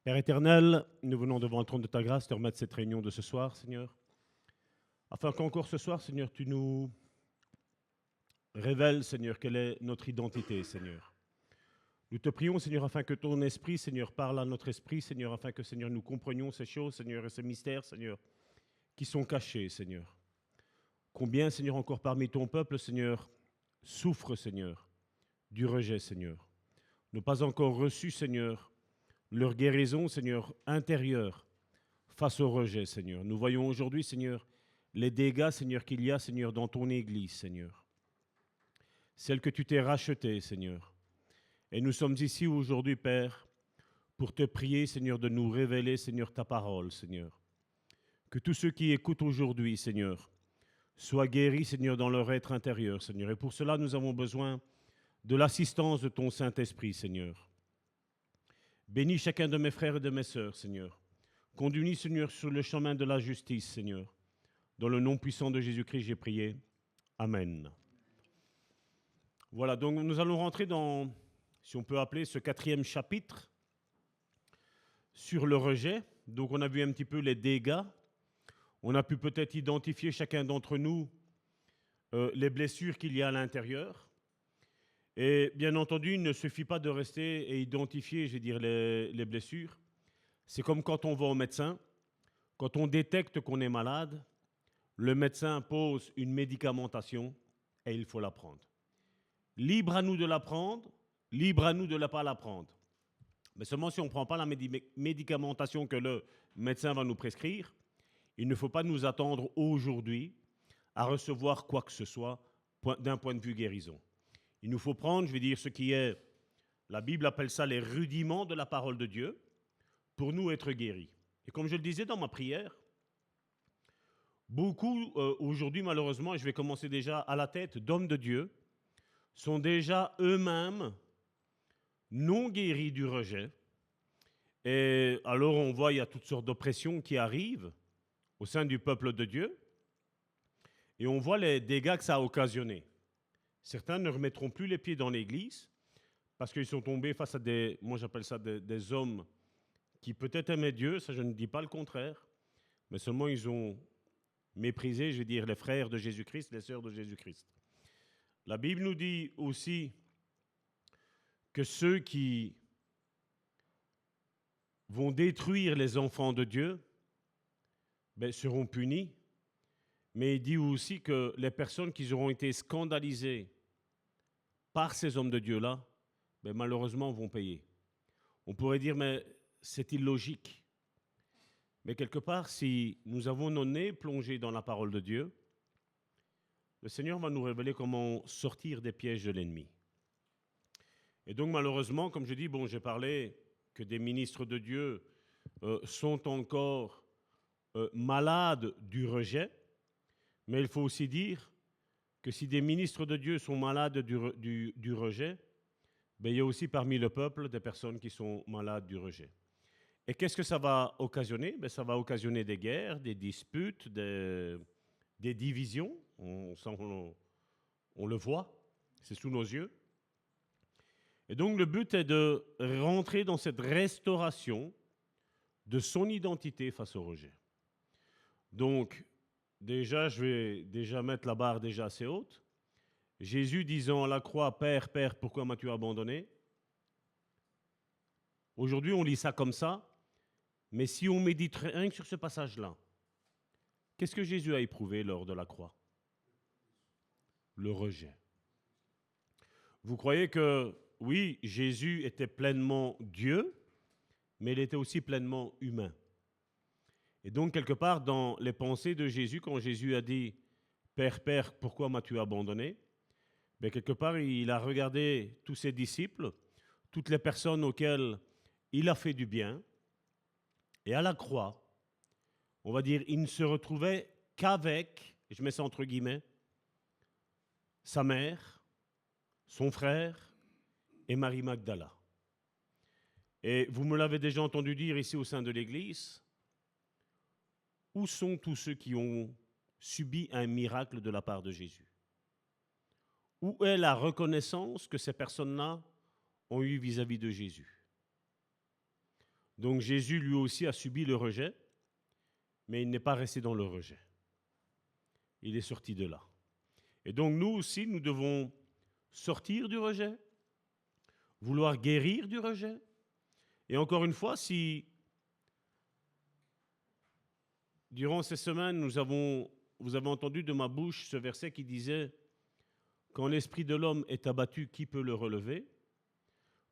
Père éternel, nous venons devant le trône de ta grâce te remettre cette réunion de ce soir, Seigneur, afin qu'encore ce soir, Seigneur, tu nous révèles, Seigneur, quelle est notre identité, Seigneur. Nous te prions, Seigneur, afin que ton esprit, Seigneur, parle à notre esprit, Seigneur, afin que, Seigneur, nous comprenions ces choses, Seigneur, et ces mystères, Seigneur, qui sont cachés, Seigneur. Combien, Seigneur, encore parmi ton peuple, Seigneur, souffre, Seigneur, du rejet, Seigneur. Ne pas encore reçu, Seigneur, leur guérison, Seigneur, intérieure, face au rejet, Seigneur. Nous voyons aujourd'hui, Seigneur, les dégâts, Seigneur, qu'il y a, Seigneur, dans ton Église, Seigneur. Celle que tu t'es rachetée, Seigneur. Et nous sommes ici aujourd'hui, Père, pour te prier, Seigneur, de nous révéler, Seigneur, ta parole, Seigneur. Que tous ceux qui écoutent aujourd'hui, Seigneur, soient guéris, Seigneur, dans leur être intérieur, Seigneur. Et pour cela, nous avons besoin de l'assistance de ton Saint-Esprit, Seigneur. Bénis chacun de mes frères et de mes sœurs, Seigneur. Conduis-nous, Seigneur, sur le chemin de la justice, Seigneur. Dans le nom puissant de Jésus-Christ, j'ai prié. Amen. Voilà, donc nous allons rentrer dans, si on peut appeler, ce 4e chapitre sur le rejet. Donc on a vu un petit peu les dégâts. On a pu peut-être identifier chacun d'entre nous les blessures qu'il y a à l'intérieur. Et bien entendu, il ne suffit pas de rester et identifier, je veux dire, les blessures. C'est comme quand on va au médecin. Quand on détecte qu'on est malade, le médecin pose une médicamentation et il faut la prendre. Libre à nous de la prendre, libre à nous de ne pas la prendre. Mais seulement si on ne prend pas la médicamentation que le médecin va nous prescrire, il ne faut pas nous attendre aujourd'hui à recevoir quoi que ce soit d'un point de vue guérison. Il nous faut prendre, je veux dire, ce qui est, la Bible appelle ça les rudiments de la parole de Dieu, pour nous être guéris. Et comme je le disais dans ma prière, beaucoup aujourd'hui, malheureusement, et je vais commencer déjà à la tête d'hommes de Dieu, sont déjà eux-mêmes non guéris du rejet. Et alors on voit il y a toutes sortes d'oppressions qui arrivent au sein du peuple de Dieu. Et on voit les dégâts que ça a occasionné. Certains ne remettront plus les pieds dans l'église parce qu'ils sont tombés face à des, moi j'appelle ça des hommes qui peut-être aimaient Dieu, ça je ne dis pas le contraire, mais seulement ils ont méprisé, je veux dire, les frères de Jésus-Christ, les sœurs de Jésus-Christ. La Bible nous dit aussi que ceux qui vont détruire les enfants de Dieu seront punis, mais il dit aussi que les personnes qui auront été scandalisées par ces hommes de Dieu-là, malheureusement vont payer. On pourrait dire, mais c'est illogique. Mais quelque part, si nous avons nos nez plongés dans la parole de Dieu, le Seigneur va nous révéler comment sortir des pièges de l'ennemi. Et donc malheureusement, comme je dis, j'ai parlé que des ministres de Dieu sont encore malades du rejet, mais il faut aussi dire que si des ministres de Dieu sont malades du rejet, il y a aussi parmi le peuple des personnes qui sont malades du rejet. Et qu'est-ce que ça va occasionner ? Ça va occasionner des guerres, des disputes, des divisions. On le voit, c'est sous nos yeux. Et donc le but est de rentrer dans cette restauration de son identité face au rejet. Donc, déjà, je vais déjà mettre la barre déjà assez haute. Jésus disant à la croix, « Père, Père, pourquoi m'as-tu abandonné ?» Aujourd'hui, on lit ça comme ça, mais si on médite rien que sur ce passage-là, qu'est-ce que Jésus a éprouvé lors de la croix ? Le rejet. Vous croyez que, oui, Jésus était pleinement Dieu, mais il était aussi pleinement humain. Et donc, quelque part, dans les pensées de Jésus, quand Jésus a dit « Père, Père, pourquoi m'as-tu abandonné ?» quelque part, il a regardé tous ses disciples, toutes les personnes auxquelles il a fait du bien, et à la croix, on va dire, il ne se retrouvait qu'avec, je mets ça entre guillemets, sa mère, son frère et Marie Magdala. Et vous me l'avez déjà entendu dire ici au sein de l'Église, où sont tous ceux qui ont subi un miracle de la part de Jésus ? Où est la reconnaissance que ces personnes-là ont eue vis-à-vis de Jésus ? Donc Jésus lui aussi a subi le rejet, mais il n'est pas resté dans le rejet. Il est sorti de là. Et donc nous aussi, nous devons sortir du rejet, vouloir guérir du rejet. Et encore une fois, si durant ces semaines, vous avez entendu de ma bouche ce verset qui disait « Quand l'esprit de l'homme est abattu, qui peut le relever ?»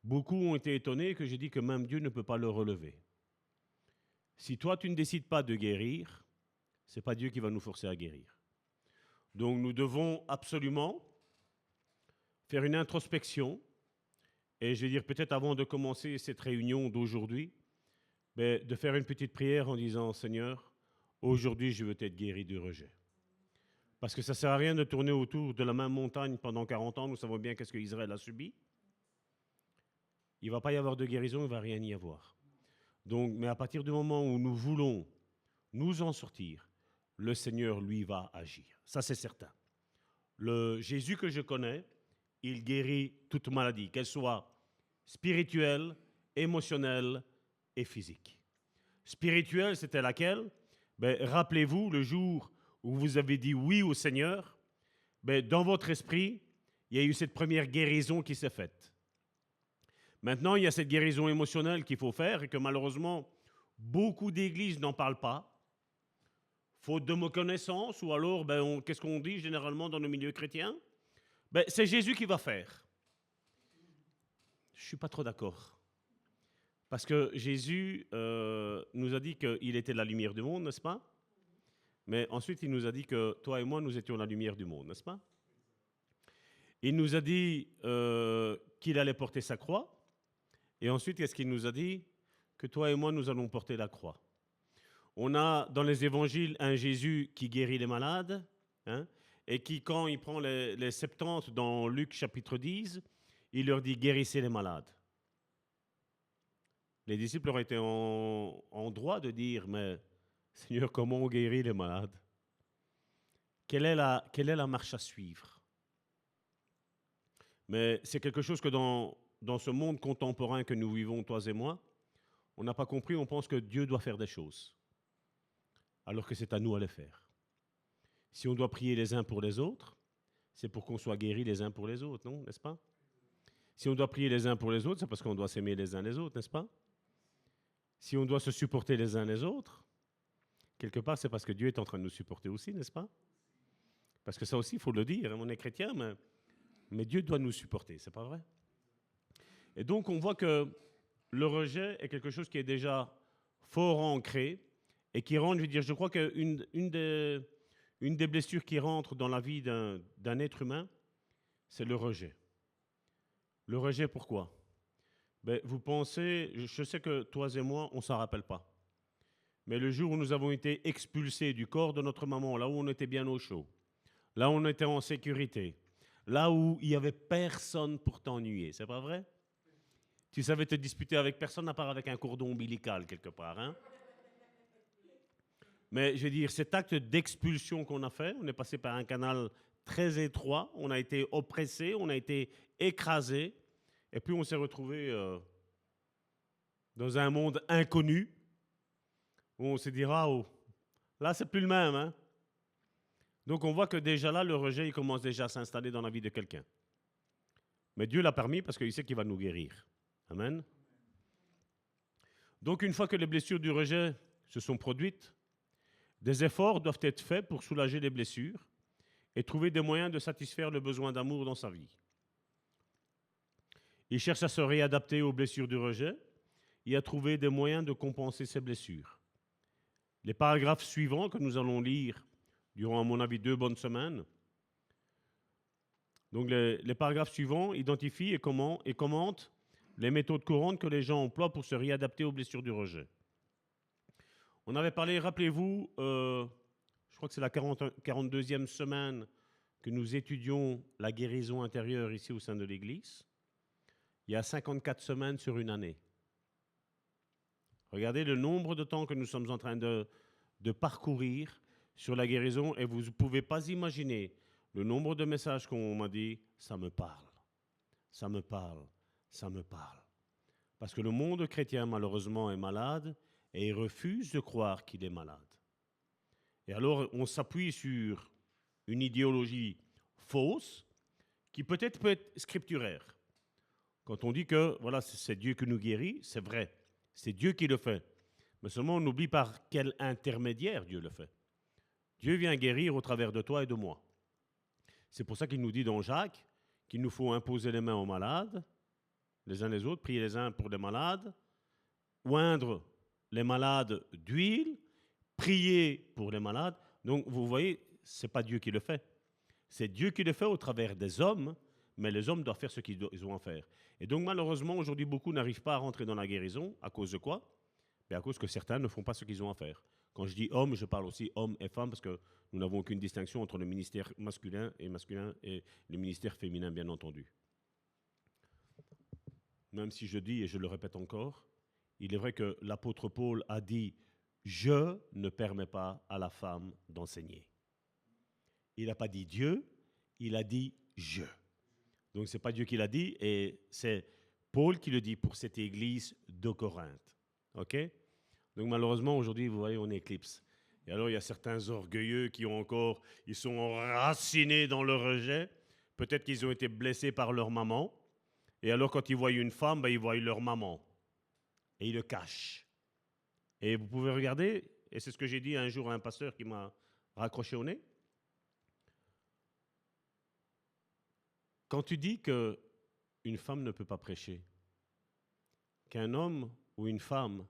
Beaucoup ont été étonnés que j'ai dit que même Dieu ne peut pas le relever. Si toi, tu ne décides pas de guérir, ce n'est pas Dieu qui va nous forcer à guérir. Donc nous devons absolument faire une introspection. Et je vais dire peut-être avant de commencer cette réunion d'aujourd'hui, de faire une petite prière en disant « Seigneur, aujourd'hui je veux être guéri du rejet ». Parce que ça ne sert à rien de tourner autour de la même montagne pendant 40 ans. Nous savons bien qu'est-ce qu'Israël a subi. Il ne va pas y avoir de guérison, il ne va rien y avoir. Donc, mais à partir du moment où nous voulons nous en sortir, le Seigneur, lui, va agir. Ça, c'est certain. Le Jésus que je connais, il guérit toute maladie, qu'elle soit spirituelle, émotionnelle et physique. Spirituelle, c'était laquelle? Rappelez-vous, le jour où vous avez dit oui au Seigneur, dans votre esprit, il y a eu cette première guérison qui s'est faite. Maintenant, il y a cette guérison émotionnelle qu'il faut faire et que malheureusement, beaucoup d'églises n'en parlent pas. Faute de connaissance, ou alors, qu'est-ce qu'on dit généralement dans nos milieux chrétiens? C'est Jésus qui va faire. Je ne suis pas trop d'accord. Parce que Jésus nous a dit qu'il était la lumière du monde, n'est-ce pas? Mais ensuite, il nous a dit que toi et moi, nous étions la lumière du monde, n'est-ce pas? Il nous a dit qu'il allait porter sa croix. Et ensuite, qu'est-ce qu'il nous a dit? Que toi et moi, nous allons porter la croix. On a dans les évangiles un Jésus qui guérit les malades, hein, et qui, quand il prend les 70 dans Luc chapitre 10, il leur dit « guérissez les malades ». Les disciples auraient été en droit de dire « mais Seigneur, comment on guérit les malades? Quelle est la marche à suivre ?» Mais c'est quelque chose que dans ce monde contemporain que nous vivons, toi et moi, on n'a pas compris, on pense que Dieu doit faire des choses, alors que c'est à nous à les faire. Si on doit prier les uns pour les autres, c'est pour qu'on soit guéris les uns pour les autres, non, n'est-ce pas? Si on doit prier les uns pour les autres, c'est parce qu'on doit s'aimer les uns les autres, n'est-ce pas? Si on doit se supporter les uns les autres, quelque part, c'est parce que Dieu est en train de nous supporter aussi, n'est-ce pas? Parce que ça aussi, il faut le dire, on est chrétien, mais Dieu doit nous supporter, c'est pas vrai? Et donc, on voit que le rejet est quelque chose qui est déjà fort ancré et qui rentre, je crois qu'une des blessures qui rentre dans la vie d'un être humain, c'est le rejet. Le rejet, pourquoi? Vous pensez, je sais que toi et moi, on ne s'en rappelle pas. Mais le jour où nous avons été expulsés du corps de notre maman, là où on était bien au chaud, là où on était en sécurité, là où il n'y avait personne pour t'ennuyer, c'est pas vrai? Tu savais te disputer avec personne à part avec un cordon ombilical quelque part, hein? Mais je veux dire, cet acte d'expulsion qu'on a fait, on est passé par un canal très étroit, on a été oppressé, on a été écrasé, et puis on s'est retrouvé dans un monde inconnu, où on s'est dit, ah, oh, là c'est plus le même, hein? Donc on voit que déjà là, le rejet, il commence déjà à s'installer dans la vie de quelqu'un. Mais Dieu l'a permis parce qu'il sait qu'il va nous guérir. Amen. Donc une fois que les blessures du rejet se sont produites, des efforts doivent être faits pour soulager les blessures et trouver des moyens de satisfaire le besoin d'amour dans sa vie. Il cherche à se réadapter aux blessures du rejet et à trouver des moyens de compenser ces blessures. Les paragraphes suivants que nous allons lire durant, à mon avis, 2 bonnes semaines. Donc les paragraphes suivants identifient et commentent les méthodes courantes que les gens emploient pour se réadapter aux blessures du rejet. On avait parlé, rappelez-vous, je crois que c'est la 42e semaine que nous étudions la guérison intérieure ici au sein de l'Église. Il y a 54 semaines sur une année. Regardez le nombre de temps que nous sommes en train de parcourir sur la guérison et vous ne pouvez pas imaginer le nombre de messages qu'on m'a dit « ça me parle, ça me parle, ça me parle ». Parce que le monde chrétien, malheureusement, est malade et il refuse de croire qu'il est malade. Et alors, on s'appuie sur une idéologie fausse qui peut-être peut être scripturaire. Quand on dit que voilà, c'est Dieu qui nous guérit, c'est vrai. C'est Dieu qui le fait. Mais seulement on oublie par quel intermédiaire Dieu le fait. Dieu vient guérir au travers de toi et de moi. C'est pour ça qu'il nous dit dans Jacques qu'il nous faut imposer les mains aux malades, les uns les autres, prier les uns pour les malades, oindre les malades d'huile, prier pour les malades. Donc vous voyez, ce n'est pas Dieu qui le fait. C'est Dieu qui le fait au travers des hommes, mais les hommes doivent faire ce qu'ils ont à faire. Et donc malheureusement, aujourd'hui, beaucoup n'arrivent pas à rentrer dans la guérison. À cause de quoi? À cause que certains ne font pas ce qu'ils ont à faire. Quand je dis hommes, je parle aussi hommes et femmes, parce que nous n'avons aucune distinction entre le ministère masculin et le ministère féminin, bien entendu. Même si je dis, et je le répète encore, il est vrai que l'apôtre Paul a dit « Je ne permets pas à la femme d'enseigner ». Il n'a pas dit Dieu, il a dit « je ». Donc ce n'est pas Dieu qui l'a dit, et c'est Paul qui le dit pour cette église de Corinthe. OK? Donc malheureusement, aujourd'hui, vous voyez, on éclipse. Et alors, il y a certains orgueilleux qui ont encore, ils sont enracinés dans le rejet. Peut-être qu'ils ont été blessés par leur maman. Et alors, quand ils voient une femme, ils voient leur maman. Et ils le cachent. Et vous pouvez regarder, et c'est ce que j'ai dit un jour à un pasteur qui m'a raccroché au nez. Quand tu dis qu'une femme ne peut pas prêcher, qu'un homme ou une femme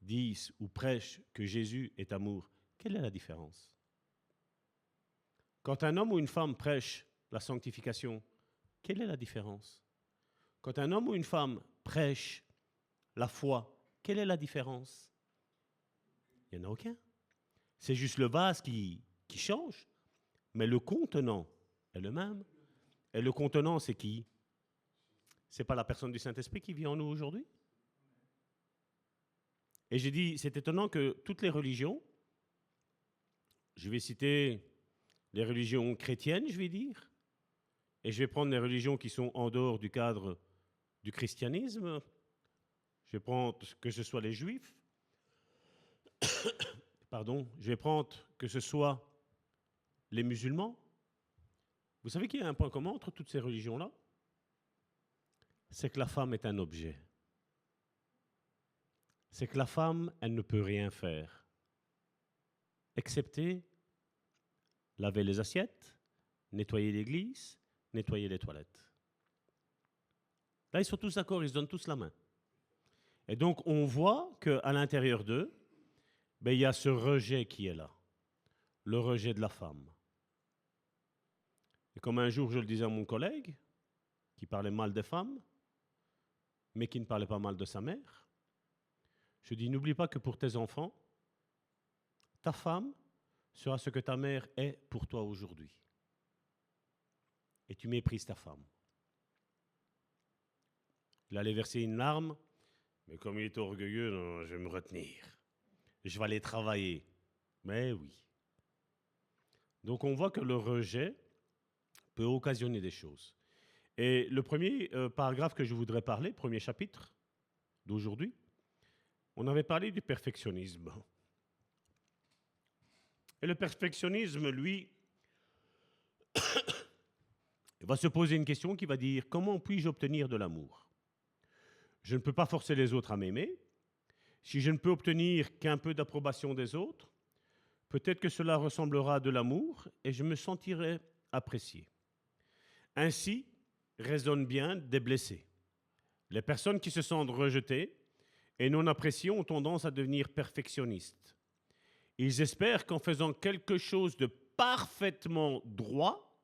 disent ou prêchent que Jésus est amour, quelle est la différence? Quand un homme ou une femme prêche la sanctification, quelle est la différence? Quand un homme ou une femme prêche la foi, quelle est la différence? Il n'y en a aucun. C'est juste le vase qui change, mais le contenant est le même. Et le contenant, c'est qui? C'est pas la personne du Saint-Esprit qui vit en nous aujourd'hui? Et j'ai dit, c'est étonnant que toutes les religions, je vais citer les religions chrétiennes, je vais dire, et je vais prendre les religions qui sont en dehors du cadre du christianisme, je vais prendre que ce soit les juifs, pardon, je vais prendre que ce soit les musulmans. Vous savez qu'il y a un point commun entre toutes ces religions-là? C'est que la femme est un objet. C'est que la femme, elle ne peut rien faire, excepté laver les assiettes, nettoyer l'église, nettoyer les toilettes. Là, ils sont tous d'accord, ils se donnent tous la main. Et donc, on voit qu'à l'intérieur d'eux, il y a ce rejet qui est là, le rejet de la femme. Et comme un jour, je le disais à mon collègue, qui parlait mal des femmes, mais qui ne parlait pas mal de sa mère, je dis, n'oublie pas que pour tes enfants, ta femme sera ce que ta mère est pour toi aujourd'hui. Et tu méprises ta femme. Il allait verser une larme, mais comme il était orgueilleux, non, je vais me retenir. Je vais aller travailler. Mais oui. Donc on voit que le rejet peut occasionner des choses. Et le premier paragraphe que je voudrais parler, premier chapitre d'aujourd'hui, on avait parlé du perfectionnisme. Et le perfectionnisme, lui, il va se poser une question qui va dire « Comment puis-je obtenir de l'amour ?» Je ne peux pas forcer les autres à m'aimer. Si je ne peux obtenir qu'un peu d'approbation des autres, peut-être que cela ressemblera à de l'amour et je me sentirai apprécié. Ainsi résonnent bien des blessés. Les personnes qui se sentent rejetées et non appréciées ont tendance à devenir perfectionnistes. Ils espèrent qu'en faisant quelque chose de parfaitement droit,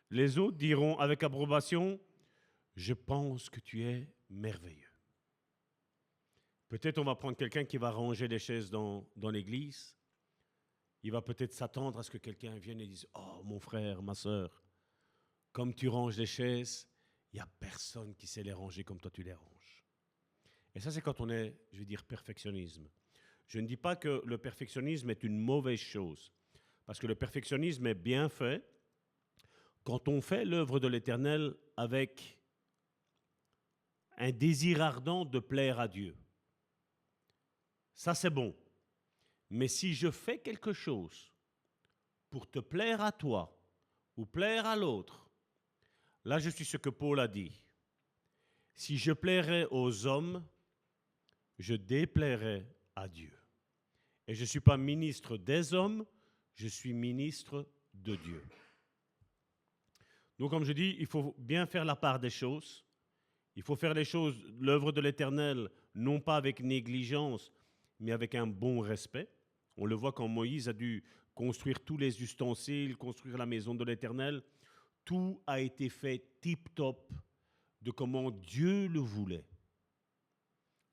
les autres diront avec approbation « Je pense que tu es merveilleux ». Peut-être on va prendre quelqu'un qui va ranger les chaises dans l'église. Il va peut-être s'attendre à ce que quelqu'un vienne et dise « Oh, mon frère, ma sœur, comme tu ranges les chaises, il n'y a personne qui sait les ranger comme toi tu les ranges. » Et ça, c'est quand on est, je veux dire, perfectionnisme. Je ne dis pas que le perfectionnisme est une mauvaise chose, parce que le perfectionnisme est bien fait quand on fait l'œuvre de l'Éternel avec un désir ardent de plaire à Dieu. Ça, c'est bon. Mais si je fais quelque chose pour te plaire à toi ou plaire à l'autre, là, je suis ce que Paul a dit. Si je plairais aux hommes, je déplairais à Dieu. Et je ne suis pas ministre des hommes, je suis ministre de Dieu. Donc, comme je dis, il faut bien faire la part des choses. Il faut faire les choses, l'œuvre de l'Éternel, non pas avec négligence, mais avec un bon respect. On le voit quand Moïse a dû construire tous les ustensiles, construire la maison de l'Éternel. Tout a été fait tip-top de comment Dieu le voulait.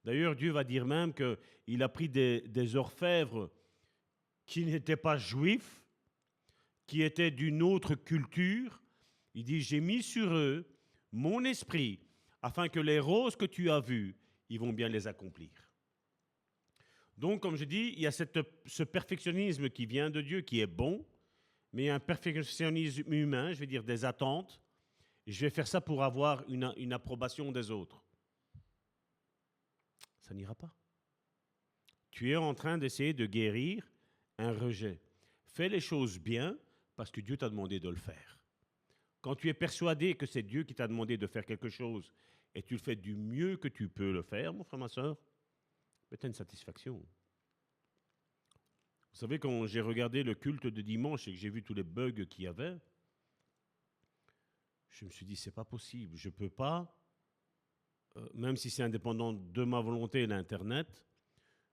D'ailleurs, Dieu va dire même qu'il a pris des orfèvres qui n'étaient pas juifs, qui étaient d'une autre culture. Il dit, j'ai mis sur eux mon esprit, afin que les roses que tu as vues, ils vont bien les accomplir. Donc, comme je dis, il y a ce perfectionnisme qui vient de Dieu, qui est bon, mais il y a un perfectionnisme humain, je vais dire des attentes. Et je vais faire ça pour avoir une approbation des autres. Ça n'ira pas. Tu es en train d'essayer de guérir un rejet. Fais les choses bien parce que Dieu t'a demandé de le faire. Quand tu es persuadé que c'est Dieu qui t'a demandé de faire quelque chose et tu le fais du mieux que tu peux le faire, mon frère, ma soeur, tu as une satisfaction. Vous savez, quand j'ai regardé le culte de dimanche et que j'ai vu tous les bugs qu'il y avait, je me suis dit, c'est pas possible. Je ne peux pas, même si c'est indépendant de ma volonté l'Internet,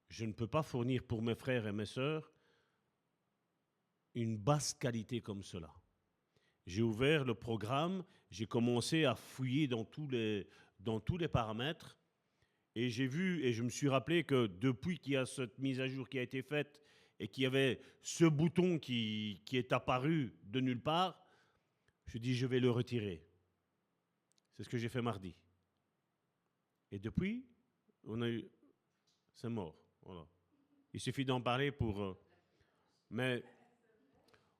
je ne peux pas fournir pour mes frères et mes sœurs une basse qualité comme cela. J'ai ouvert le programme, j'ai commencé à fouiller dans tous les paramètres et j'ai vu et je me suis rappelé que depuis qu'il y a cette mise à jour qui a été faite et qu'il y avait ce bouton qui est apparu de nulle part, je dis je vais le retirer. C'est ce que j'ai fait mardi. Et depuis, c'est mort. Voilà. Il suffit d'en parler pour... mais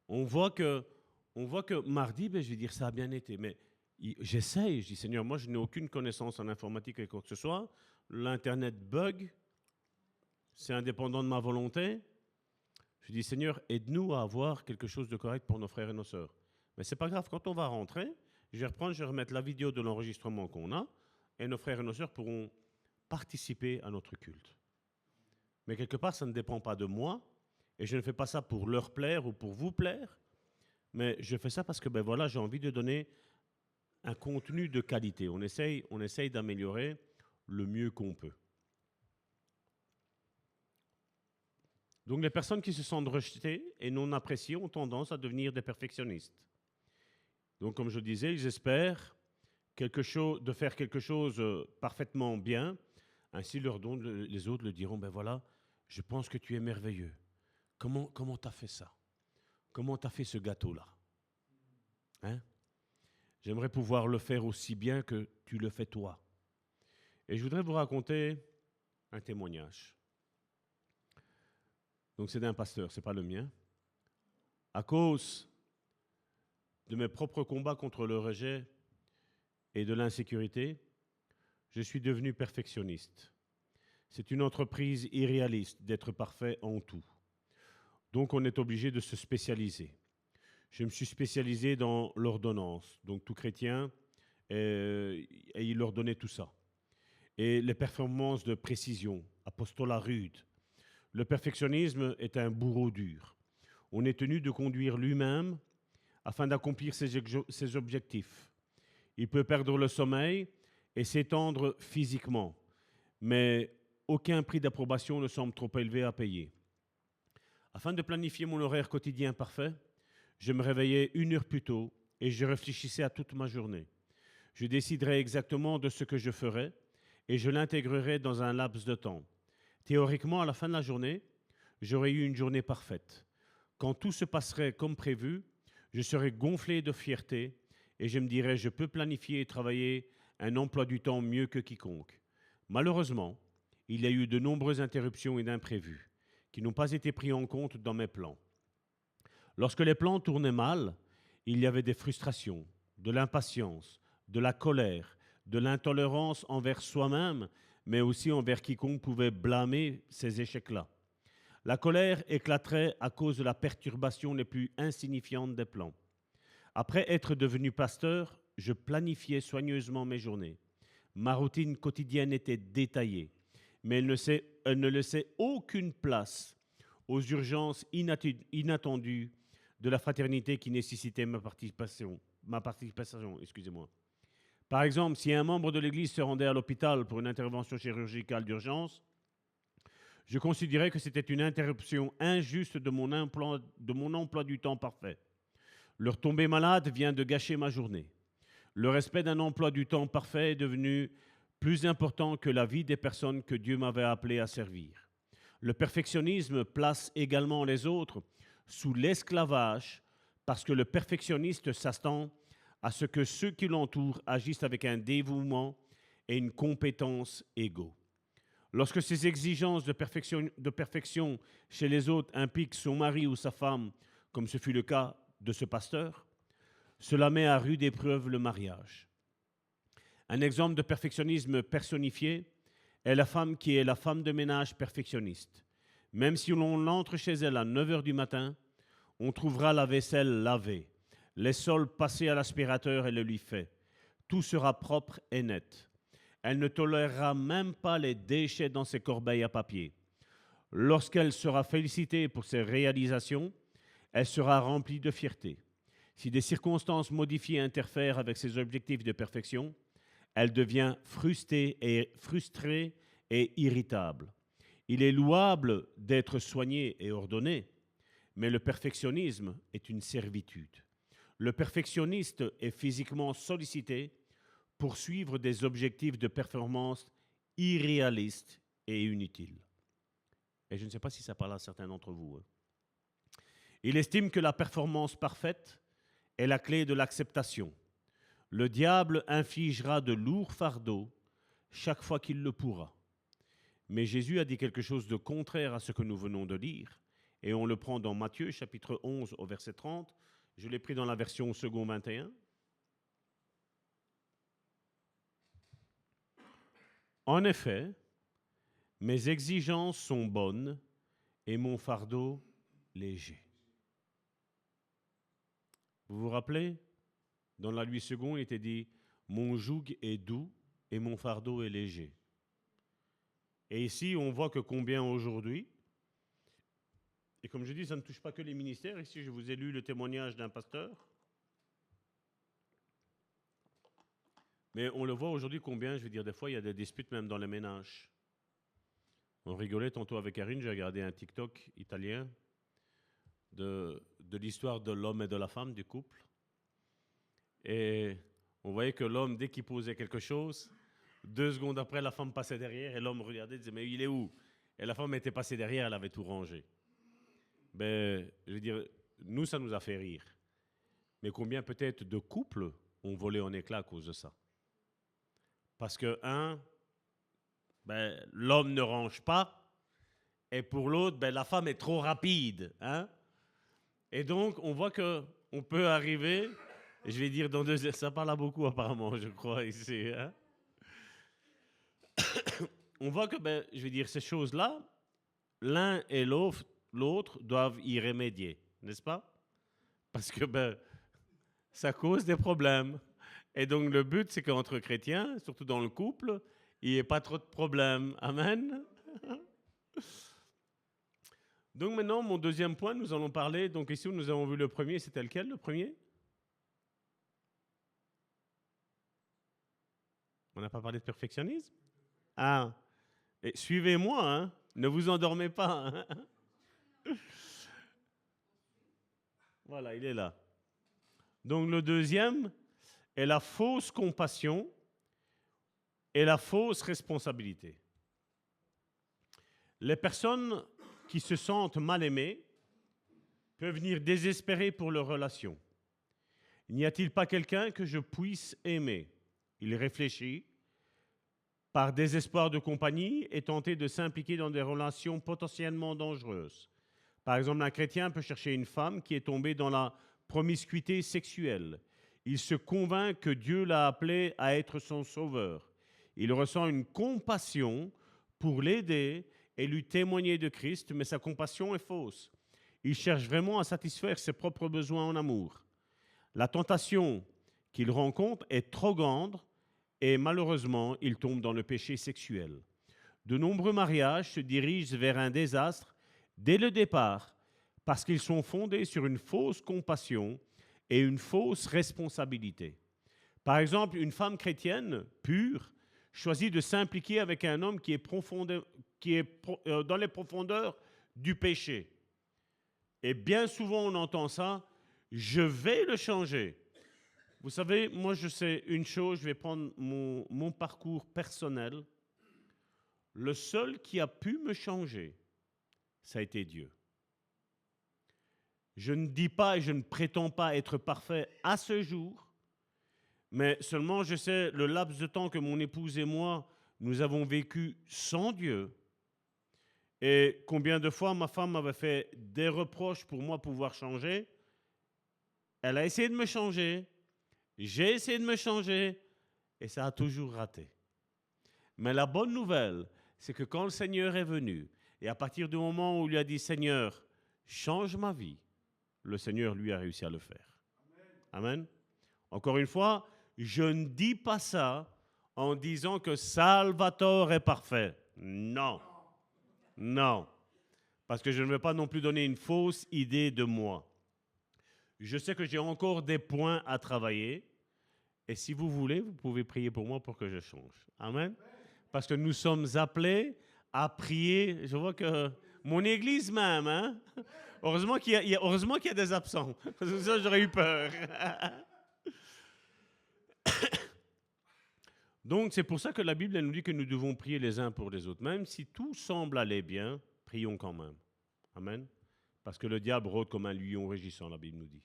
on voit que mardi, je vais dire, ça a bien été. Mais j'essaye, je dis, Seigneur, moi, je n'ai aucune connaissance en informatique et quoi que ce soit. L'Internet bug. C'est indépendant de ma volonté. Je dis, Seigneur, aide-nous à avoir quelque chose de correct pour nos frères et nos sœurs. Mais c'est pas grave, quand on va rentrer, je vais reprendre, je vais remettre la vidéo de l'enregistrement qu'on a et nos frères et nos sœurs pourront participer à notre culte. Mais quelque part, ça ne dépend pas de moi et je ne fais pas ça pour leur plaire ou pour vous plaire. Mais je fais ça parce que voilà, j'ai envie de donner un contenu de qualité. On essaye d'améliorer le mieux qu'on peut. Donc les personnes qui se sentent rejetées et non appréciées ont tendance à devenir des perfectionnistes. Donc comme je disais, ils espèrent de faire quelque chose parfaitement bien. Ainsi les autres le diront, voilà, je pense que tu es merveilleux. Comment tu as fait ça? Comment tu as fait ce gâteau-là? Hein? J'aimerais pouvoir le faire aussi bien que tu le fais toi. Et je voudrais vous raconter un témoignage. Donc c'est d'un pasteur, ce n'est pas le mien. À cause de mes propres combats contre le rejet et de l'insécurité, je suis devenu perfectionniste. C'est une entreprise irréaliste d'être parfait en tout. Donc on est obligé de se spécialiser. Je me suis spécialisé dans l'ordonnance, donc tout chrétien, et il ordonnait tout ça. Et les performances de précision, apostolat rude. Le perfectionnisme est un bourreau dur. On est tenu de conduire lui-même afin d'accomplir ses objectifs. Il peut perdre le sommeil et s'étendre physiquement, mais aucun prix d'approbation ne semble trop élevé à payer. Afin de planifier mon horaire quotidien parfait, je me réveillais 1 heure plus tôt et je réfléchissais à toute ma journée. Je déciderais exactement de ce que je ferais et je l'intégrerais dans un laps de temps. Théoriquement, à la fin de la journée, j'aurais eu une journée parfaite. Quand tout se passerait comme prévu, je serais gonflé de fierté et je me dirais je peux planifier et travailler un emploi du temps mieux que quiconque. Malheureusement, il y a eu de nombreuses interruptions et d'imprévus qui n'ont pas été pris en compte dans mes plans. Lorsque les plans tournaient mal, il y avait des frustrations, de l'impatience, de la colère, de l'intolérance envers soi-même, mais aussi envers quiconque pouvait blâmer ces échecs-là. La colère éclaterait à cause de la perturbation les plus insignifiantes des plans. Après être devenu pasteur, je planifiais soigneusement mes journées. Ma routine quotidienne était détaillée, mais elle ne laissait aucune place aux urgences inattendues de la fraternité qui nécessitait ma participation. Excusez-moi. Par exemple, si un membre de l'Église se rendait à l'hôpital pour une intervention chirurgicale d'urgence, je considérais que c'était une interruption injuste de mon emploi du temps parfait. Leur tomber malade vient de gâcher ma journée. Le respect d'un emploi du temps parfait est devenu plus important que la vie des personnes que Dieu m'avait appelé à servir. Le perfectionnisme place également les autres sous l'esclavage parce que le perfectionniste s'attend à ce que ceux qui l'entourent agissent avec un dévouement et une compétence égaux. Lorsque ces exigences de perfection chez les autres impliquent son mari ou sa femme, comme ce fut le cas de ce pasteur, cela met à rude épreuve le mariage. Un exemple de perfectionnisme personnifié est la femme qui est la femme de ménage perfectionniste. Même si l'on entre chez elle à 9 h du matin, on trouvera la vaisselle lavée, les sols passés à l'aspirateur et le lit fait. Tout sera propre et net. Elle ne tolérera même pas les déchets dans ses corbeilles à papier. Lorsqu'elle sera félicitée pour ses réalisations, elle sera remplie de fierté. Si des circonstances modifiées interfèrent avec ses objectifs de perfection, elle devient frustrée et irritable. Il est louable d'être soigné et ordonné, mais le perfectionnisme est une servitude. Le perfectionniste est physiquement sollicité pour suivre des objectifs de performance irréalistes et inutiles. Et je ne sais pas si ça parle à certains d'entre vous. Il estime que la performance parfaite est la clé de l'acceptation. Le diable infligera de lourds fardeaux chaque fois qu'il le pourra. Mais Jésus a dit quelque chose de contraire à ce que nous venons de lire, et on le prend dans Matthieu, chapitre 11, au verset 30. Je l'ai pris dans la version second 21. En effet, mes exigences sont bonnes et mon fardeau léger. Vous vous rappelez? Dans la Louis II, il était dit « Mon joug est doux et mon fardeau est léger ». Et ici, on voit que combien aujourd'hui, et comme je dis, ça ne touche pas que les ministères. Ici, je vous ai lu le témoignage d'un pasteur. Mais on le voit aujourd'hui combien, je veux dire, des fois, il y a des disputes même dans les ménages. On rigolait tantôt avec Karine, j'ai regardé un TikTok italien de l'histoire de l'homme et de la femme, du couple. Et on voyait que l'homme, dès qu'il posait quelque chose, 2 secondes après, la femme passait derrière et l'homme regardait et disait « Mais il est où ?» Et la femme était passée derrière, elle avait tout rangé. Ben, je veux dire, nous, ça nous a fait rire. Mais combien peut-être de couples ont volé en éclats à cause de ça? Parce que, l'homme ne range pas, et pour l'autre, la femme est trop rapide. Et donc, on voit qu'on peut arriver, je vais dire dans 2 heures, ça parle à beaucoup apparemment, je crois, ici. On voit que, je vais dire, ces choses-là, l'un et l'autre doivent y remédier, n'est-ce pas? Parce que, ça cause des problèmes. Et donc, le but, c'est qu'entre chrétiens, surtout dans le couple, il n'y ait pas trop de problèmes. Amen. Donc maintenant, mon deuxième point, nous allons parler, donc ici nous avons vu le premier, c'était lequel le premier? On n'a pas parlé de perfectionnisme? Et suivez-moi, ne vous endormez pas. Voilà, il est là. Donc le deuxième est la fausse compassion et la fausse responsabilité. Les personnes qui se sentent mal aimées peuvent venir désespérées pour leur relation. N'y a-t-il pas quelqu'un que je puisse aimer? Il réfléchit, par désespoir de compagnie, et tenter de s'impliquer dans des relations potentiellement dangereuses. Par exemple, un chrétien peut chercher une femme qui est tombée dans la promiscuité sexuelle. Il se convainc que Dieu l'a appelé à être son sauveur. Il ressent une compassion pour l'aider et lui témoigner de Christ, mais sa compassion est fausse. Il cherche vraiment à satisfaire ses propres besoins en amour. La tentation qu'il rencontre est trop grande et malheureusement, il tombe dans le péché sexuel. De nombreux mariages se dirigent vers un désastre dès le départ parce qu'ils sont fondés sur une fausse compassion et une fausse responsabilité. Par exemple, une femme chrétienne pure choisit de s'impliquer avec un homme qui est dans les profondeurs du péché. Et bien souvent, on entend ça, je vais le changer. Vous savez, moi, je sais une chose, je vais prendre mon parcours personnel. Le seul qui a pu me changer, ça a été Dieu. Je ne dis pas et je ne prétends pas être parfait à ce jour, mais seulement je sais le laps de temps que mon épouse et moi, nous avons vécu sans Dieu. Et combien de fois ma femme m'avait fait des reproches pour moi pouvoir changer. Elle a essayé de me changer, j'ai essayé de me changer, et ça a toujours raté. Mais la bonne nouvelle, c'est que quand le Seigneur est venu, et à partir du moment où il lui a dit « Seigneur, change ma vie », le Seigneur, lui, a réussi à le faire. Amen. Encore une fois, je ne dis pas ça en disant que Salvatore est parfait. Non. Non. Parce que je ne veux pas non plus donner une fausse idée de moi. Je sais que j'ai encore des points à travailler. Et si vous voulez, vous pouvez prier pour moi pour que je change. Amen. Parce que nous sommes appelés à prier. Je vois que mon église même, hein? Heureusement qu'il y a des absents. Parce que ça, j'aurais eu peur. Donc, c'est pour ça que la Bible elle nous dit que nous devons prier les uns pour les autres. Même si tout semble aller bien, prions quand même. Amen. Parce que le diable rôde comme un lion rugissant, la Bible nous dit.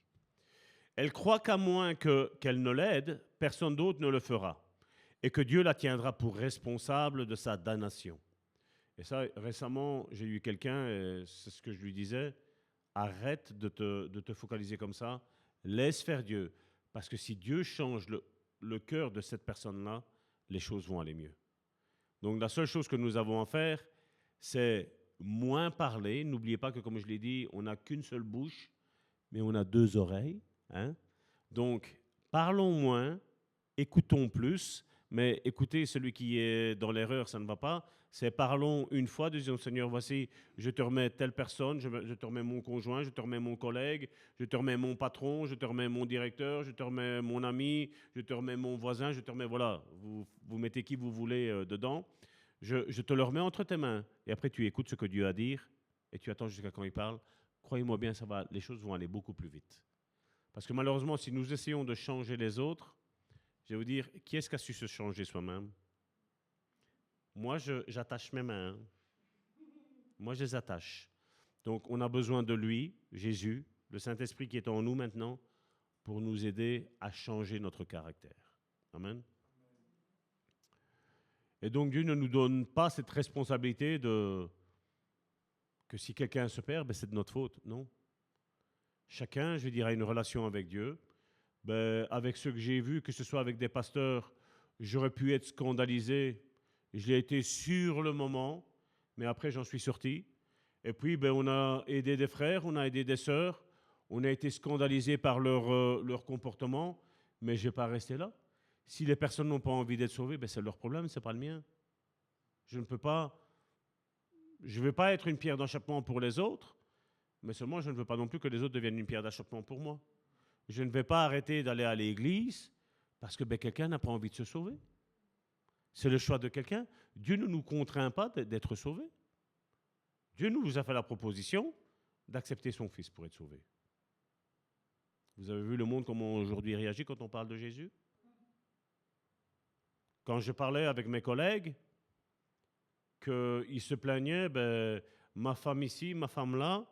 Elle croit qu'à moins qu'elle ne l'aide, personne d'autre ne le fera. Et que Dieu la tiendra pour responsable de sa damnation. Et ça, récemment, j'ai eu quelqu'un, et c'est ce que je lui disais, arrête de te focaliser comme ça, laisse faire Dieu. Parce que si Dieu change le cœur de cette personne-là, les choses vont aller mieux. Donc la seule chose que nous avons à faire, c'est moins parler. N'oubliez pas que, comme je l'ai dit, on n'a qu'une seule bouche, mais on a deux oreilles. Hein? Donc, parlons moins, écoutons plus, mais écoutez, celui qui est dans l'erreur, ça ne va pas. C'est parlons une fois, disons, Seigneur, voici, je te remets telle personne, je te remets mon conjoint, je te remets mon collègue, je te remets mon patron, je te remets mon directeur, je te remets mon ami, je te remets mon voisin, je te remets, voilà, vous mettez qui vous voulez dedans. Je te le remets entre tes mains. Et après, tu écoutes ce que Dieu a à dire et tu attends jusqu'à quand il parle. Croyez-moi bien, ça va, les choses vont aller beaucoup plus vite. Parce que malheureusement, si nous essayons de changer les autres, je vais vous dire, qui est-ce qui a su se changer soi-même? Moi, j'attache mes mains. Moi, je les attache. Donc, on a besoin de lui, Jésus, le Saint-Esprit qui est en nous maintenant, pour nous aider à changer notre caractère. Amen. Et donc, Dieu ne nous donne pas cette responsabilité que si quelqu'un se perd, ben, c'est de notre faute. Non. Chacun, je dirais, a une relation avec Dieu. Ben, avec ce que j'ai vu, que ce soit avec des pasteurs, j'aurais pu être scandalisé. Je l'ai été sur le moment, mais après j'en suis sorti. Et puis ben, on a aidé des frères, on a aidé des sœurs, on a été scandalisé par leur comportement, mais je n'ai pas resté là. Si les personnes n'ont pas envie d'être sauvées, ben, c'est leur problème, ce n'est pas le mien. Je ne vais pas être une pierre d'achoppement pour les autres, mais seulement je ne veux pas non plus que les autres deviennent une pierre d'achoppement pour moi. Je ne vais pas arrêter d'aller à l'église parce que ben, quelqu'un n'a pas envie de se sauver. C'est le choix de quelqu'un. Dieu ne nous contraint pas d'être sauvé. Dieu nous a fait la proposition d'accepter son Fils pour être sauvé. Vous avez vu le monde comment aujourd'hui réagit quand on parle de Jésus? Quand je parlais avec mes collègues, qu'ils se plaignaient, ben, ma femme ici, ma femme là,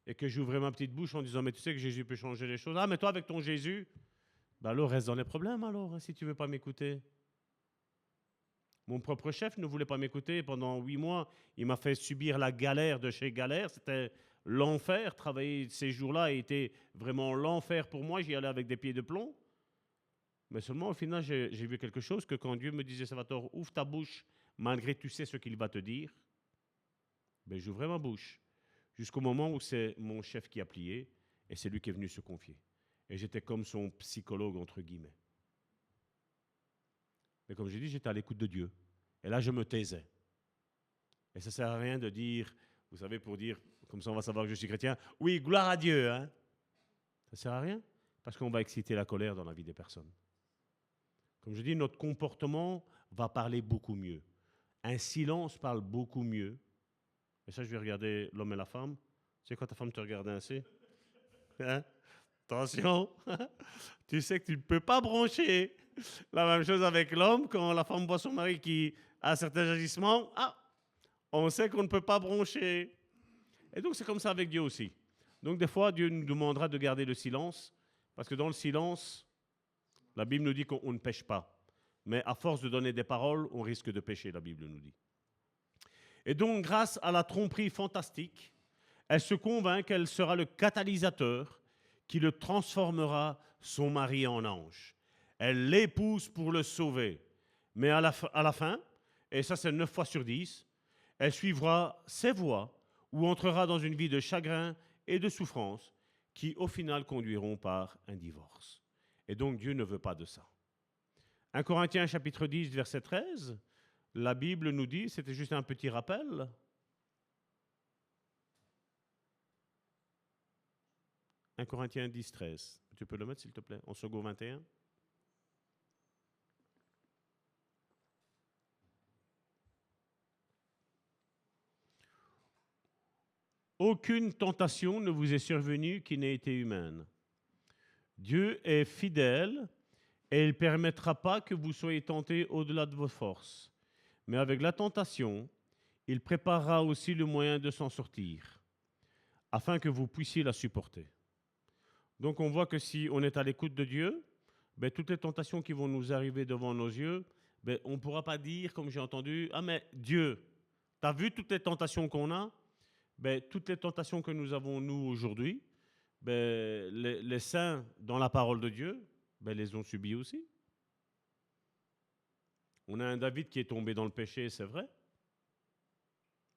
et que j'ouvrais ma petite bouche en disant, mais tu sais que Jésus peut changer les choses. Ah, mais toi, avec ton Jésus, ben alors reste dans les problèmes alors, si tu ne veux pas m'écouter. Mon propre chef ne voulait pas m'écouter pendant 8 mois. Il m'a fait subir la galère de chez Galère. C'était l'enfer. Travailler ces jours-là a été vraiment l'enfer pour moi. J'y allais avec des pieds de plomb. Mais seulement au final, j'ai vu quelque chose, que quand Dieu me disait, Salvatore, ouvre ta bouche, malgré tu sais ce qu'il va te dire, ben, j'ouvrais ma bouche. Jusqu'au moment où c'est mon chef qui a plié, et c'est lui qui est venu se confier. Et j'étais comme son psychologue, entre guillemets. Mais comme j'ai dit, j'étais à l'écoute de Dieu. Et là, je me taisais. Et ça ne sert à rien de dire, vous savez, pour dire, comme ça on va savoir que je suis chrétien, oui, gloire à Dieu. Hein? Ça ne sert à rien, parce qu'on va exciter la colère dans la vie des personnes. Comme je dis, notre comportement va parler beaucoup mieux. Un silence parle beaucoup mieux. Et ça, je vais regarder l'homme et la femme. Tu sais, quand ta femme te regarde ainsi, hein? Attention, tu sais que tu ne peux pas broncher. La même chose avec l'homme, quand la femme voit son mari qui a certains agissements, on sait qu'on ne peut pas broncher. Et donc c'est comme ça avec Dieu aussi. Donc des fois, Dieu nous demandera de garder le silence, parce que dans le silence, la Bible nous dit qu'on ne pêche pas. Mais à force de donner des paroles, on risque de pécher, la Bible nous dit. Et donc, grâce à la tromperie fantastique, elle se convainc qu'elle sera le catalyseur qui le transformera son mari en ange. Elle l'épouse pour le sauver. Mais à la fin, et ça c'est 9 fois sur 10, elle suivra ses voies ou entrera dans une vie de chagrin et de souffrance qui au final conduiront par un divorce. Et donc Dieu ne veut pas de ça. 1 Corinthiens chapitre 10 verset 13, la Bible nous dit, c'était juste un petit rappel, 1 Corinthiens 10, 13. Tu peux le mettre, s'il te plaît, en second 21. Aucune tentation ne vous est survenue qui n'ait été humaine. Dieu est fidèle et il ne permettra pas que vous soyez tentés au-delà de vos forces. Mais avec la tentation, il préparera aussi le moyen de s'en sortir, afin que vous puissiez la supporter. Donc on voit que si on est à l'écoute de Dieu, ben, toutes les tentations qui vont nous arriver devant nos yeux, ben, on ne pourra pas dire, comme j'ai entendu, « Ah mais Dieu, tu as vu toutes les tentations qu'on a ?» Ben, toutes les tentations que nous avons, nous, aujourd'hui, ben, les saints, dans la parole de Dieu, ben, les ont subies aussi. On a un David qui est tombé dans le péché, c'est vrai,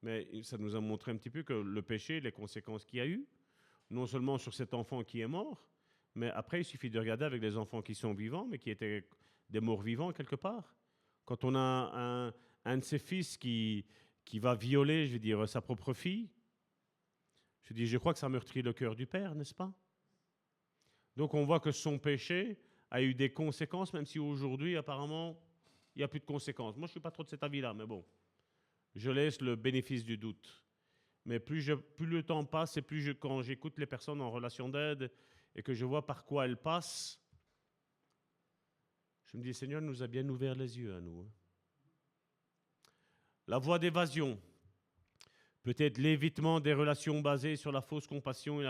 mais ça nous a montré un petit peu que le péché, les conséquences qu'il y a eu, non seulement sur cet enfant qui est mort, mais après, il suffit de regarder avec les enfants qui sont vivants, mais qui étaient des morts vivants quelque part. Quand on a un de ses fils qui va violer, je veux dire, sa propre fille, je crois que ça meurtrit le cœur du père, n'est-ce pas? Donc on voit que son péché a eu des conséquences, même si aujourd'hui, apparemment, il n'y a plus de conséquences. Moi, je ne suis pas trop de cet avis-là, mais bon, je laisse le bénéfice du doute. Mais plus le temps passe, et plus quand j'écoute les personnes en relation d'aide et que je vois par quoi elles passent, je me dis, Seigneur nous a bien ouvert les yeux à nous. Hein. La voie d'évasion, peut-être l'évitement des relations basées sur la fausse compassion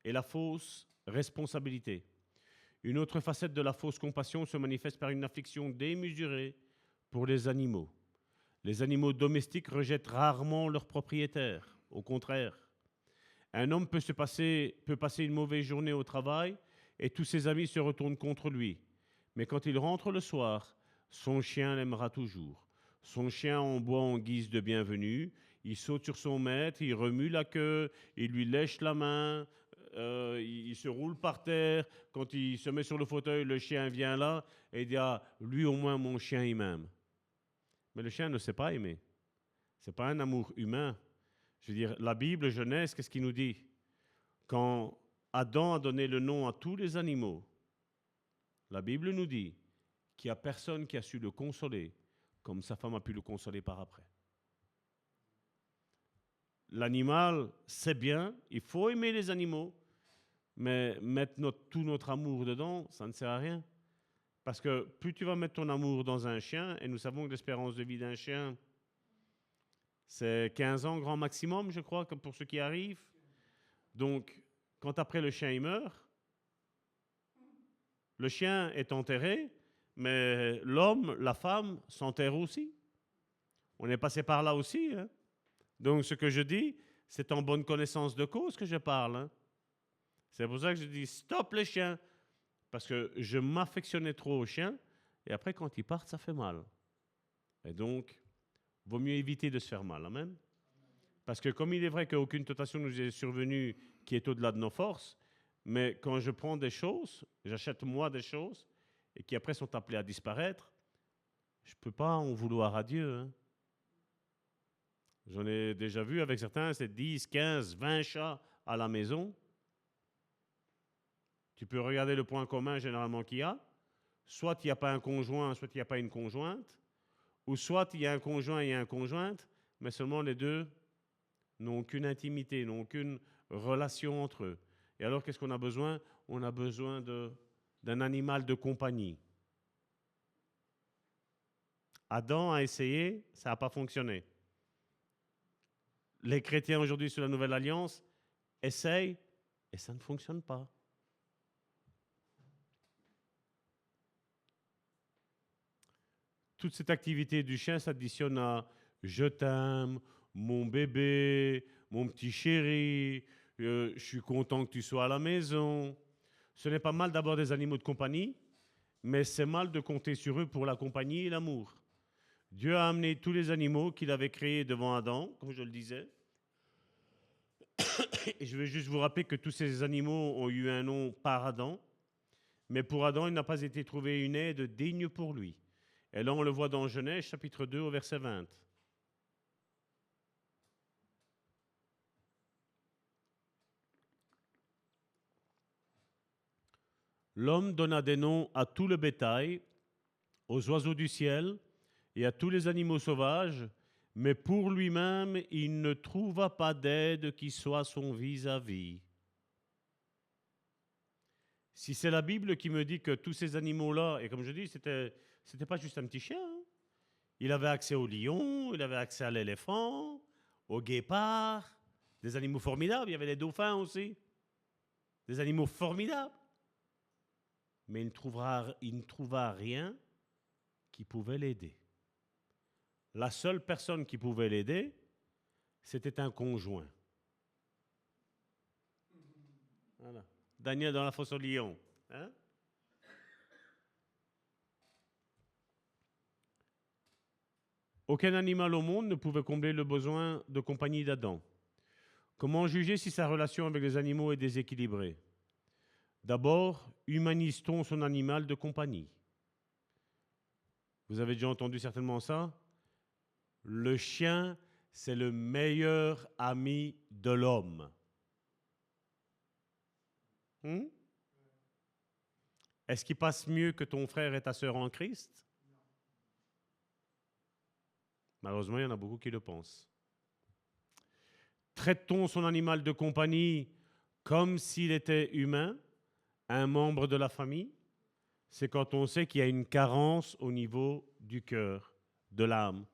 et la fausse responsabilité. Une autre facette de la fausse compassion se manifeste par une affection démesurée pour les animaux. Les animaux domestiques rejettent rarement leurs propriétaires. Au contraire, un homme peut passer une mauvaise journée au travail et tous ses amis se retournent contre lui. Mais quand il rentre le soir, son chien l'aimera toujours. Son chien en boit en guise de bienvenue, il saute sur son maître, il remue la queue, il lui lèche la main, il se roule par terre. Quand il se met sur le fauteuil, le chien vient là et il dit « Ah, lui au moins mon chien il m'aime ». Mais le chien ne sait pas aimer. Ce n'est pas un amour humain. Je veux dire, la Bible, Genèse, qu'est-ce qu'il nous dit? Quand Adam a donné le nom à tous les animaux, la Bible nous dit qu'il n'y a personne qui a su le consoler comme sa femme a pu le consoler par après. L'animal, c'est bien, il faut aimer les animaux, mais mettre tout notre amour dedans, ça ne sert à rien. Parce que plus tu vas mettre ton amour dans un chien, et nous savons que l'espérance de vie d'un chien, c'est 15 ans grand maximum, je crois, comme pour ceux qui arrivent. Donc, quand après le chien il meurt, le chien est enterré, mais l'homme, la femme s'enterrent aussi. On est passé par là aussi. Hein. Donc, ce que je dis, c'est en bonne connaissance de cause que je parle. Hein. C'est pour ça que je dis, stop les chiens. Parce que je m'affectionnais trop aux chiens, et après, quand ils partent, ça fait mal. Et donc, vaut mieux éviter de se faire mal. Amen. Parce que comme il est vrai qu'aucune tentation nous est survenue qui est au-delà de nos forces, mais quand je prends des choses, j'achète moi des choses, et qui après sont appelées à disparaître, je ne peux pas en vouloir à Dieu. Hein. J'en ai déjà vu avec certains, c'est 10, 15, 20 chats à la maison. Tu peux regarder le point commun généralement qu'il y a. Soit il n'y a pas un conjoint, soit il n'y a pas une conjointe. Ou soit il y a un conjoint et une conjointe, mais seulement les deux n'ont aucune intimité, n'ont aucune relation entre eux. Et alors, qu'est-ce qu'on a besoin? On a besoin d'un animal de compagnie. Adam a essayé, ça n'a pas fonctionné. Les chrétiens aujourd'hui sur la Nouvelle Alliance essayent et ça ne fonctionne pas. Toute cette activité du chien s'additionne à je t'aime, mon bébé, mon petit chéri, je suis content que tu sois à la maison. Ce n'est pas mal d'avoir des animaux de compagnie, mais c'est mal de compter sur eux pour la compagnie et l'amour. Dieu a amené tous les animaux qu'il avait créés devant Adam, comme je le disais. Et je vais juste vous rappeler que tous ces animaux ont eu un nom par Adam, mais pour Adam, il n'a pas été trouvé une aide digne pour lui. Et là, on le voit dans Genèse, chapitre 2, au verset 20. L'homme donna des noms à tout le bétail, aux oiseaux du ciel et à tous les animaux sauvages, mais pour lui-même, il ne trouva pas d'aide qui soit son vis-à-vis. Si c'est la Bible qui me dit que tous ces animaux-là, et comme je dis, c'était pas juste un petit chien, hein. Il avait accès au lion, il avait accès à l'éléphant, au guépard, des animaux formidables, il y avait les dauphins aussi, des animaux formidables. Mais il ne trouva rien qui pouvait l'aider. La seule personne qui pouvait l'aider, c'était un conjoint. Voilà. Daniel dans la fosse au lion. Hein? Aucun animal au monde ne pouvait combler le besoin de compagnie d'Adam. Comment juger si sa relation avec les animaux est déséquilibrée? D'abord, humanise-t-on son animal de compagnie? Vous avez déjà entendu certainement ça? Le chien, c'est le meilleur ami de l'homme. Est-ce qu'il passe mieux que ton frère et ta sœur en Christ? Malheureusement, il y en a beaucoup qui le pensent. Traite-t-on son animal de compagnie comme s'il était humain, un membre de la famille? C'est quand on sait qu'il y a une carence au niveau du cœur, de l'âme.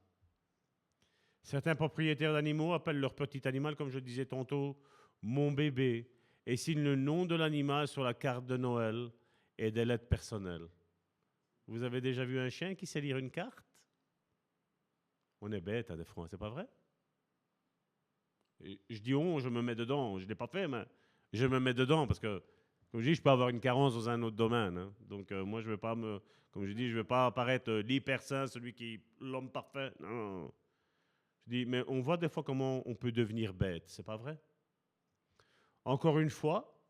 Certains propriétaires d'animaux appellent leur petit animal, comme je disais tantôt, mon bébé, et signent le nom de l'animal sur la carte de Noël et des lettres personnelles. Vous avez déjà vu un chien qui sait lire une carte? On est bête à des fois, c'est pas vrai? Et je dis je me mets dedans, je ne l'ai pas fait, mais je me mets dedans parce que, comme je dis, je peux avoir une carence dans un autre domaine. Hein. Donc moi, je ne vais pas comme je dis, je ne vais pas apparaître l'hyper saint, celui qui est l'homme parfait. Non. Je dis, mais on voit des fois comment on peut devenir bête, c'est pas vrai? Encore une fois,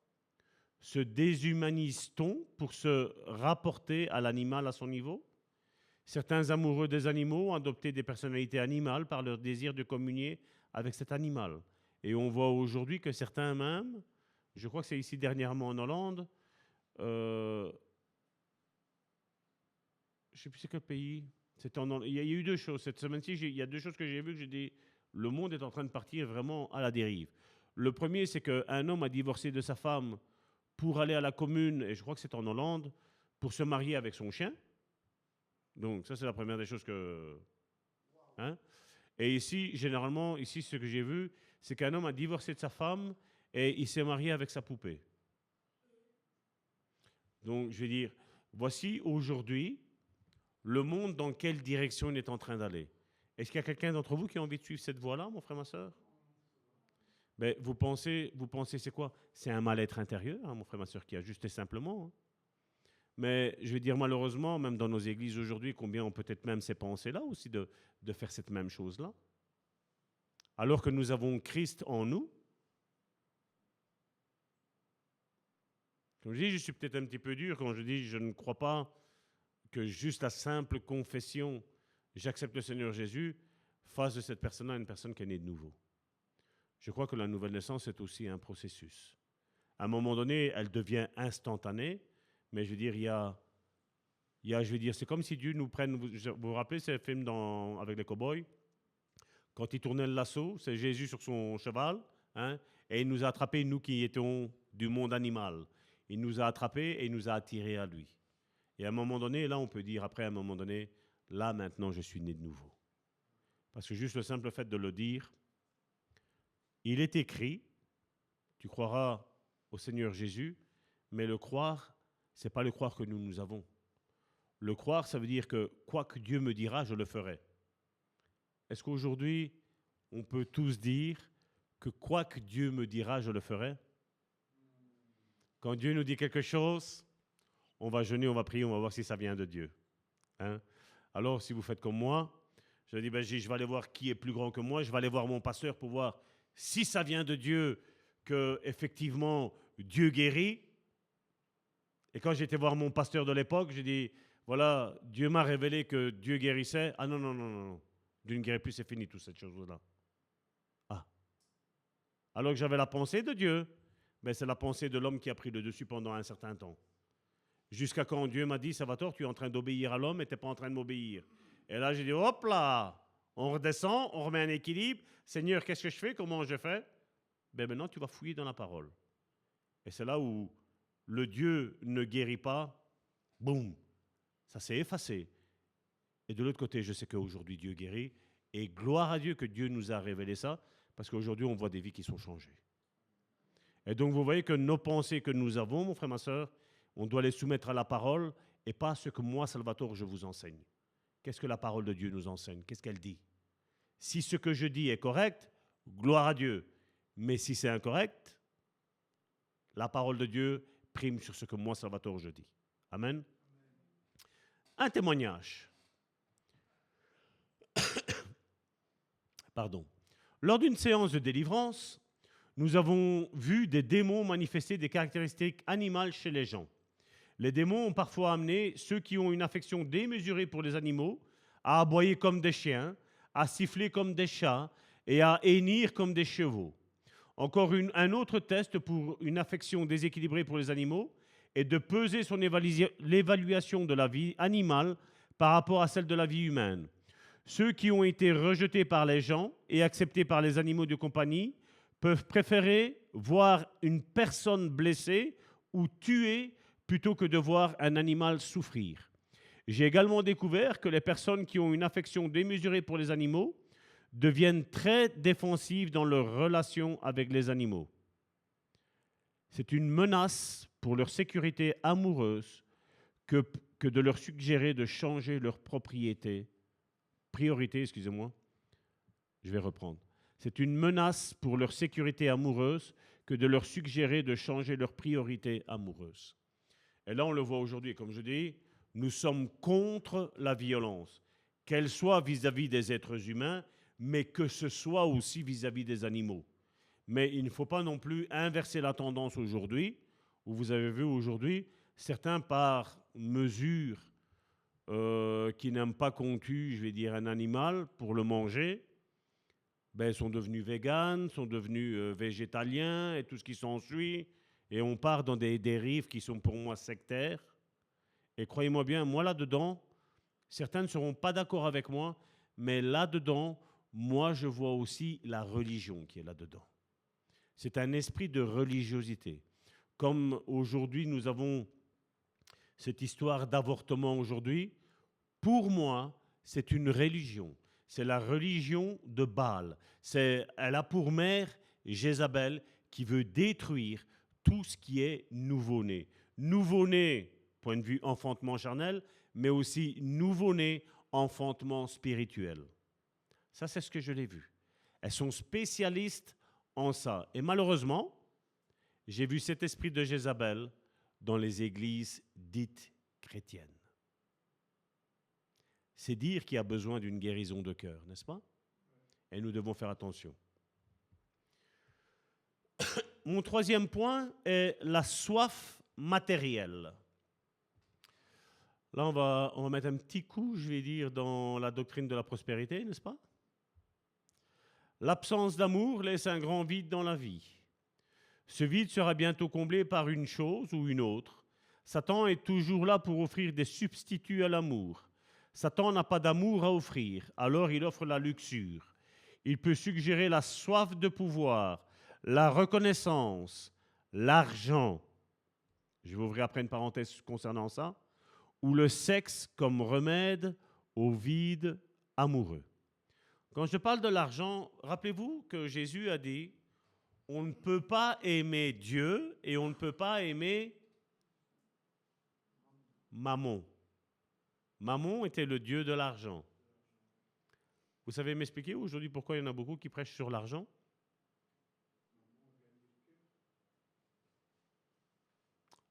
se déshumanise-t-on pour se rapporter à l'animal à son niveau? Certains amoureux des animaux ont adopté des personnalités animales par leur désir de communier avec cet animal. Et on voit aujourd'hui que certains même, je crois que c'est ici dernièrement en Hollande, je ne sais plus c'est quel pays, il y a eu deux choses. Cette semaine-ci, il y a deux choses que j'ai vues que j'ai dit, le monde est en train de partir vraiment à la dérive. Le premier, c'est qu'un homme a divorcé de sa femme pour aller à la commune, et je crois que c'est en Hollande, pour se marier avec son chien. Donc ça, c'est la première des choses que... Hein? Et ici, généralement, ici, ce que j'ai vu, c'est qu'un homme a divorcé de sa femme et il s'est marié avec sa poupée. Donc, je vais dire, voici aujourd'hui le monde dans quelle direction il est en train d'aller. Est-ce qu'il y a quelqu'un d'entre vous qui a envie de suivre cette voie-là, mon frère, ma soeur? Ben, vous pensez c'est quoi? C'est un mal-être intérieur, hein, mon frère, ma soeur, qui a juste et simplement. Hein. Mais je vais dire malheureusement, même dans nos églises aujourd'hui, combien ont peut-être même ces pensées-là aussi de faire cette même chose-là. Alors que nous avons Christ en nous. Comme je dis, je suis peut-être un petit peu dur quand je dis je ne crois pas que juste la simple confession, j'accepte le Seigneur Jésus, fasse de cette personne-là une personne qui est née de nouveau. Je crois que la nouvelle naissance est aussi un processus. À un moment donné, elle devient instantanée, mais je veux dire, je veux dire, c'est comme si Dieu nous prenne. Vous vous rappelez ces films avec les cow-boys? Quand il tournait le lasso, c'est Jésus sur son cheval, hein, et il nous a attrapés, nous qui étions du monde animal. Il nous a attrapés et il nous a attirés à lui. Et à un moment donné, là, on peut dire, après, à un moment donné, là, maintenant, je suis né de nouveau. Parce que juste le simple fait de le dire, il est écrit, tu croiras au Seigneur Jésus, mais le croire, ce n'est pas le croire que nous avons. Le croire, ça veut dire que quoi que Dieu me dira, je le ferai. Est-ce qu'aujourd'hui, on peut tous dire que quoi que Dieu me dira, je le ferai? Quand Dieu nous dit quelque chose, on va jeûner, on va prier, on va voir si ça vient de Dieu. Hein? Alors, si vous faites comme moi, je dis, je vais aller voir qui est plus grand que moi, je vais aller voir mon pasteur pour voir si ça vient de Dieu, que effectivement Dieu guérit. Et quand j'étais voir mon pasteur de l'époque, j'ai dit, voilà, Dieu m'a révélé que Dieu guérissait. Ah non, non, non, non, Dieu ne guérit plus, c'est fini, toute cette chose-là. Ah. Alors que j'avais la pensée de Dieu, mais c'est la pensée de l'homme qui a pris le dessus pendant un certain temps. Jusqu'à quand Dieu m'a dit, Salvatore, tu es en train d'obéir à l'homme et tu n'es pas en train de m'obéir. Et là, j'ai dit, hop là, on redescend, on remet un équilibre. Seigneur, qu'est-ce que je fais? Comment je fais? Ben maintenant, tu vas fouiller dans la parole. Et c'est là où le Dieu ne guérit pas, boum, ça s'est effacé. Et de l'autre côté, je sais qu'aujourd'hui, Dieu guérit. Et gloire à Dieu que Dieu nous a révélé ça, parce qu'aujourd'hui, on voit des vies qui sont changées. Et donc, vous voyez que nos pensées que nous avons, mon frère, ma soeur, on doit les soumettre à la parole et pas à ce que moi, Salvatore, je vous enseigne. Qu'est-ce que la parole de Dieu nous enseigne? Qu'est-ce qu'elle dit? Si ce que je dis est correct, gloire à Dieu. Mais si c'est incorrect, la parole de Dieu prime sur ce que moi, Salvatore, je dis. Amen. Un témoignage. Pardon. Lors d'une séance de délivrance, nous avons vu des démons manifester des caractéristiques animales chez les gens. Les démons ont parfois amené ceux qui ont une affection démesurée pour les animaux à aboyer comme des chiens, à siffler comme des chats et à hennir comme des chevaux. Encore un autre test pour une affection déséquilibrée pour les animaux est de peser son l'évaluation de la vie animale par rapport à celle de la vie humaine. Ceux qui ont été rejetés par les gens et acceptés par les animaux de compagnie peuvent préférer voir une personne blessée ou tuée plutôt que de voir un animal souffrir. J'ai également découvert que les personnes qui ont une affection démesurée pour les animaux deviennent très défensives dans leur relation avec les animaux. C'est une menace pour leur sécurité amoureuse que de leur suggérer de changer leur priorité, excusez-moi, je vais reprendre. C'est une menace pour leur sécurité amoureuse que de leur suggérer de changer leur priorité amoureuse. Et là, on le voit aujourd'hui, comme je dis, nous sommes contre la violence, qu'elle soit vis-à-vis des êtres humains, mais que ce soit aussi vis-à-vis des animaux. Mais il ne faut pas non plus inverser la tendance aujourd'hui, où vous avez vu aujourd'hui, certains par mesure qui n'aiment pas qu'on tue, je vais dire, un animal pour le manger, sont devenus véganes, sont devenus végétaliens et tout ce qui s'ensuit. Et on part dans des dérives qui sont pour moi sectaires. Et croyez-moi bien, moi là-dedans, certains ne seront pas d'accord avec moi, mais là-dedans, moi je vois aussi la religion qui est là-dedans. C'est un esprit de religiosité. Comme aujourd'hui nous avons cette histoire d'avortement aujourd'hui, pour moi, c'est une religion. C'est la religion de Baal. Elle a pour mère Jézabel qui veut détruire tout ce qui est nouveau-né. Nouveau-né, point de vue enfantement charnel, mais aussi nouveau-né, enfantement spirituel. Ça, c'est ce que je l'ai vu. Elles sont spécialistes en ça. Et malheureusement, j'ai vu cet esprit de Jézabel dans les églises dites chrétienne. C'est dire qu'il y a besoin d'une guérison de cœur, n'est-ce pas? Et nous devons faire attention. Mon troisième point est la soif matérielle. Là, on va mettre un petit coup, je vais dire, dans la doctrine de la prospérité, n'est-ce pas? L'absence d'amour laisse un grand vide dans la vie. Ce vide sera bientôt comblé par une chose ou une autre. Satan est toujours là pour offrir des substituts à l'amour. Satan n'a pas d'amour à offrir, alors il offre la luxure. Il peut suggérer la soif de pouvoir, la reconnaissance, l'argent. Je vais ouvrir après une parenthèse concernant ça. Ou le sexe comme remède au vide amoureux. Quand je parle de l'argent, rappelez-vous que Jésus a dit, on ne peut pas aimer Dieu et on ne peut pas aimer Mammon. Mammon était le dieu de l'argent. Vous savez m'expliquer aujourd'hui pourquoi il y en a beaucoup qui prêchent sur l'argent?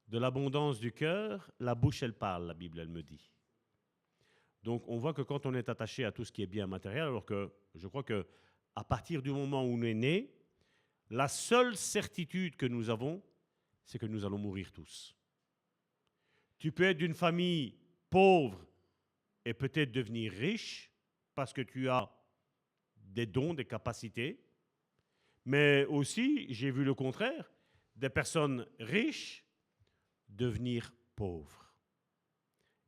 De l'abondance du cœur, la bouche elle parle, la Bible elle me dit. Donc on voit que quand on est attaché à tout ce qui est bien matériel, alors que je crois que à partir du moment où on est né, la seule certitude que nous avons, c'est que nous allons mourir tous. Tu peux être d'une famille pauvre et peut-être devenir riche parce que tu as des dons, des capacités, mais aussi, j'ai vu le contraire, des personnes riches devenir pauvres.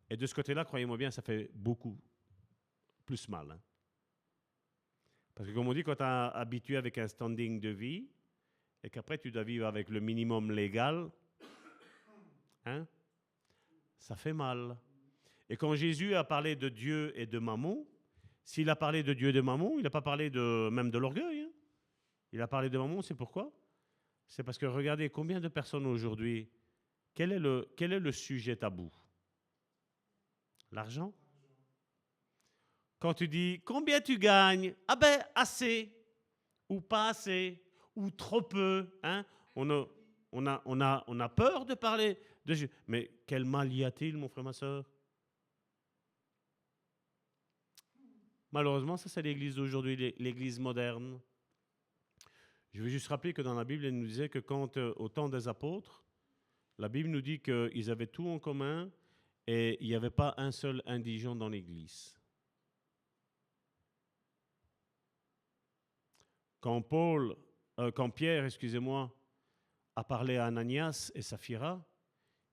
Et de ce côté-là, croyez-moi bien, ça fait beaucoup plus mal. Hein. Parce que comme on dit, quand tu es habitué avec un standing de vie, et qu'après tu dois vivre avec le minimum légal, hein, ça fait mal. Et quand Jésus a parlé de Dieu et de Mammon, s'il a parlé de Dieu et de Mammon, il n'a pas parlé même de l'orgueil. Hein. Il a parlé de Mammon, c'est pourquoi? C'est parce que regardez, combien de personnes aujourd'hui, quel est le sujet tabou? L'argent. Quand tu dis, combien tu gagnes? Ah ben, assez, ou pas assez, ou trop peu. Hein? On a peur de parler de Dieu. Mais quel mal y a-t-il, mon frère, ma soeur? Malheureusement, ça c'est l'église d'aujourd'hui, l'église moderne. Je veux juste rappeler que dans la Bible, elle nous disait que quand, au temps des apôtres, la Bible nous dit qu'ils avaient tout en commun et il n'y avait pas un seul indigent dans l'église. Quand Pierre, a parlé à Ananias et Saphira,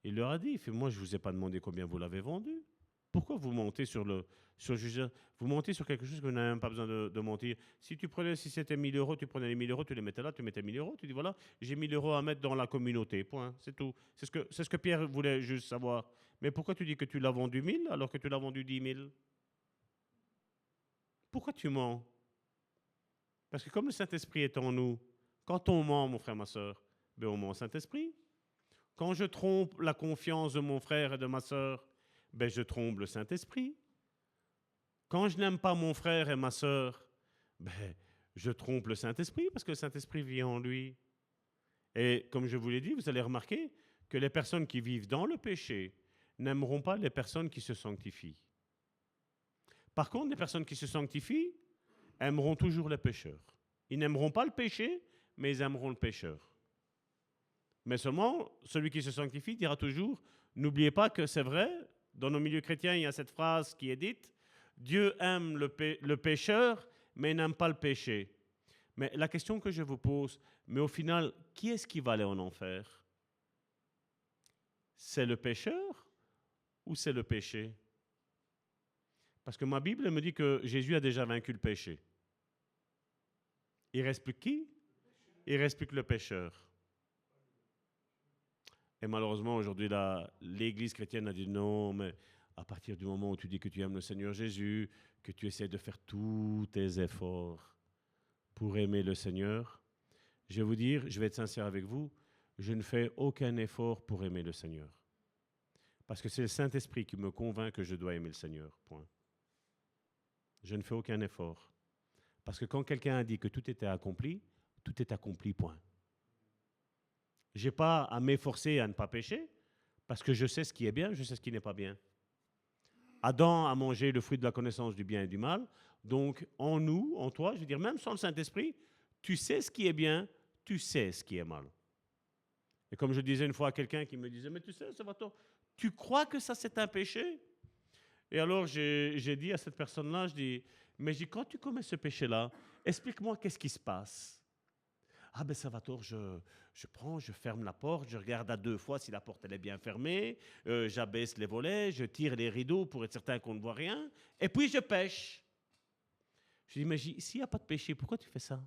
il leur a dit, moi je ne vous ai pas demandé combien vous l'avez vendu. Pourquoi vous montez vous montez sur quelque chose que vous n'avez même pas besoin de mentir. Si c'était 1000 euros, tu prenais les 1000 euros, tu les mettais là, tu mettais 1000 euros, tu dis voilà, j'ai 1000 euros à mettre dans la communauté, point, c'est tout. C'est ce que Pierre voulait juste savoir. Mais pourquoi tu dis que tu l'as vendu 1000 alors que tu l'as vendu 10 000? Pourquoi tu mens? Parce que comme le Saint-Esprit est en nous, quand on ment, mon frère, ma soeur, ben on ment au Saint-Esprit. Quand je trompe la confiance de mon frère et de ma soeur, ben je trompe le Saint-Esprit. Quand je n'aime pas mon frère et ma soeur, ben je trompe le Saint-Esprit parce que le Saint-Esprit vit en lui. Et comme je vous l'ai dit, vous allez remarquer que les personnes qui vivent dans le péché n'aimeront pas les personnes qui se sanctifient. Par contre, les personnes qui se sanctifient aimeront toujours les pécheurs. Ils n'aimeront pas le péché, mais ils aimeront le pécheur. Mais seulement, celui qui se sanctifie dira toujours, n'oubliez pas que c'est vrai, dans nos milieux chrétiens, il y a cette phrase qui est dite, Dieu aime le pécheur, mais n'aime pas le péché. Mais la question que je vous pose, mais au final, qui est-ce qui va aller en enfer? C'est le pécheur ou c'est le péché? Parce que ma Bible me dit que Jésus a déjà vaincu le péché. Il reste plus qui? Il reste plus que le pécheur. Et malheureusement, aujourd'hui, l'Église chrétienne a dit non, mais à partir du moment où tu dis que tu aimes le Seigneur Jésus, que tu essaies de faire tous tes efforts pour aimer le Seigneur, je vais vous dire, je vais être sincère avec vous, je ne fais aucun effort pour aimer le Seigneur. Parce que c'est le Saint-Esprit qui me convainc que je dois aimer le Seigneur, point. Je ne fais aucun effort. Parce que quand quelqu'un a dit que tout était accompli, point. Je n'ai pas à m'efforcer à ne pas pécher, Parce que je sais ce qui est bien, je sais ce qui n'est pas bien. Adam a mangé le fruit de la connaissance du bien et du mal. Donc, en nous, en toi, je veux dire, même sans le Saint-Esprit, tu sais ce qui est bien, tu sais ce qui est mal. Et comme je disais une fois à quelqu'un qui me disait, mais tu sais, Salvatore, tu crois que ça c'est un péché? Et alors j'ai dit à cette personne-là, je dis, mais quand tu commets ce péché-là, explique-moi qu'est-ce qui se passe. Ah ben Salvatore, je ferme la porte, je regarde à 2 fois si la porte elle est bien fermée, j'abaisse les volets, je tire les rideaux pour être certain qu'on ne voit rien, et puis je pêche. Je dis, mais s'il n'y a pas de péché, pourquoi tu fais ça?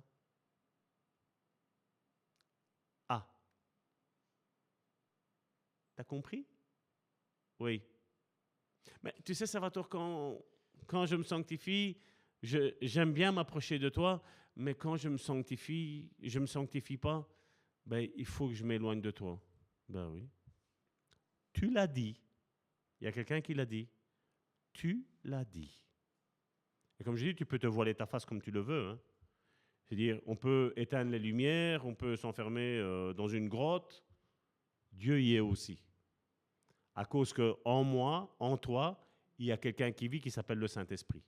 Ah, t'as compris? Oui. Mais tu sais, Salvatore, quand je me sanctifie, j'aime bien m'approcher de toi, mais quand je me sanctifie pas, ben, il faut que je m'éloigne de toi. Ben oui. Tu l'as dit. Il y a quelqu'un qui l'a dit. Tu l'as dit. Et comme je dis, tu peux te voiler ta face comme tu le veux. Hein. C'est-à-dire, on peut éteindre les lumières, on peut s'enfermer dans une grotte. Dieu y est aussi. À cause qu'en moi, en toi, il y a quelqu'un qui vit qui s'appelle le Saint-Esprit.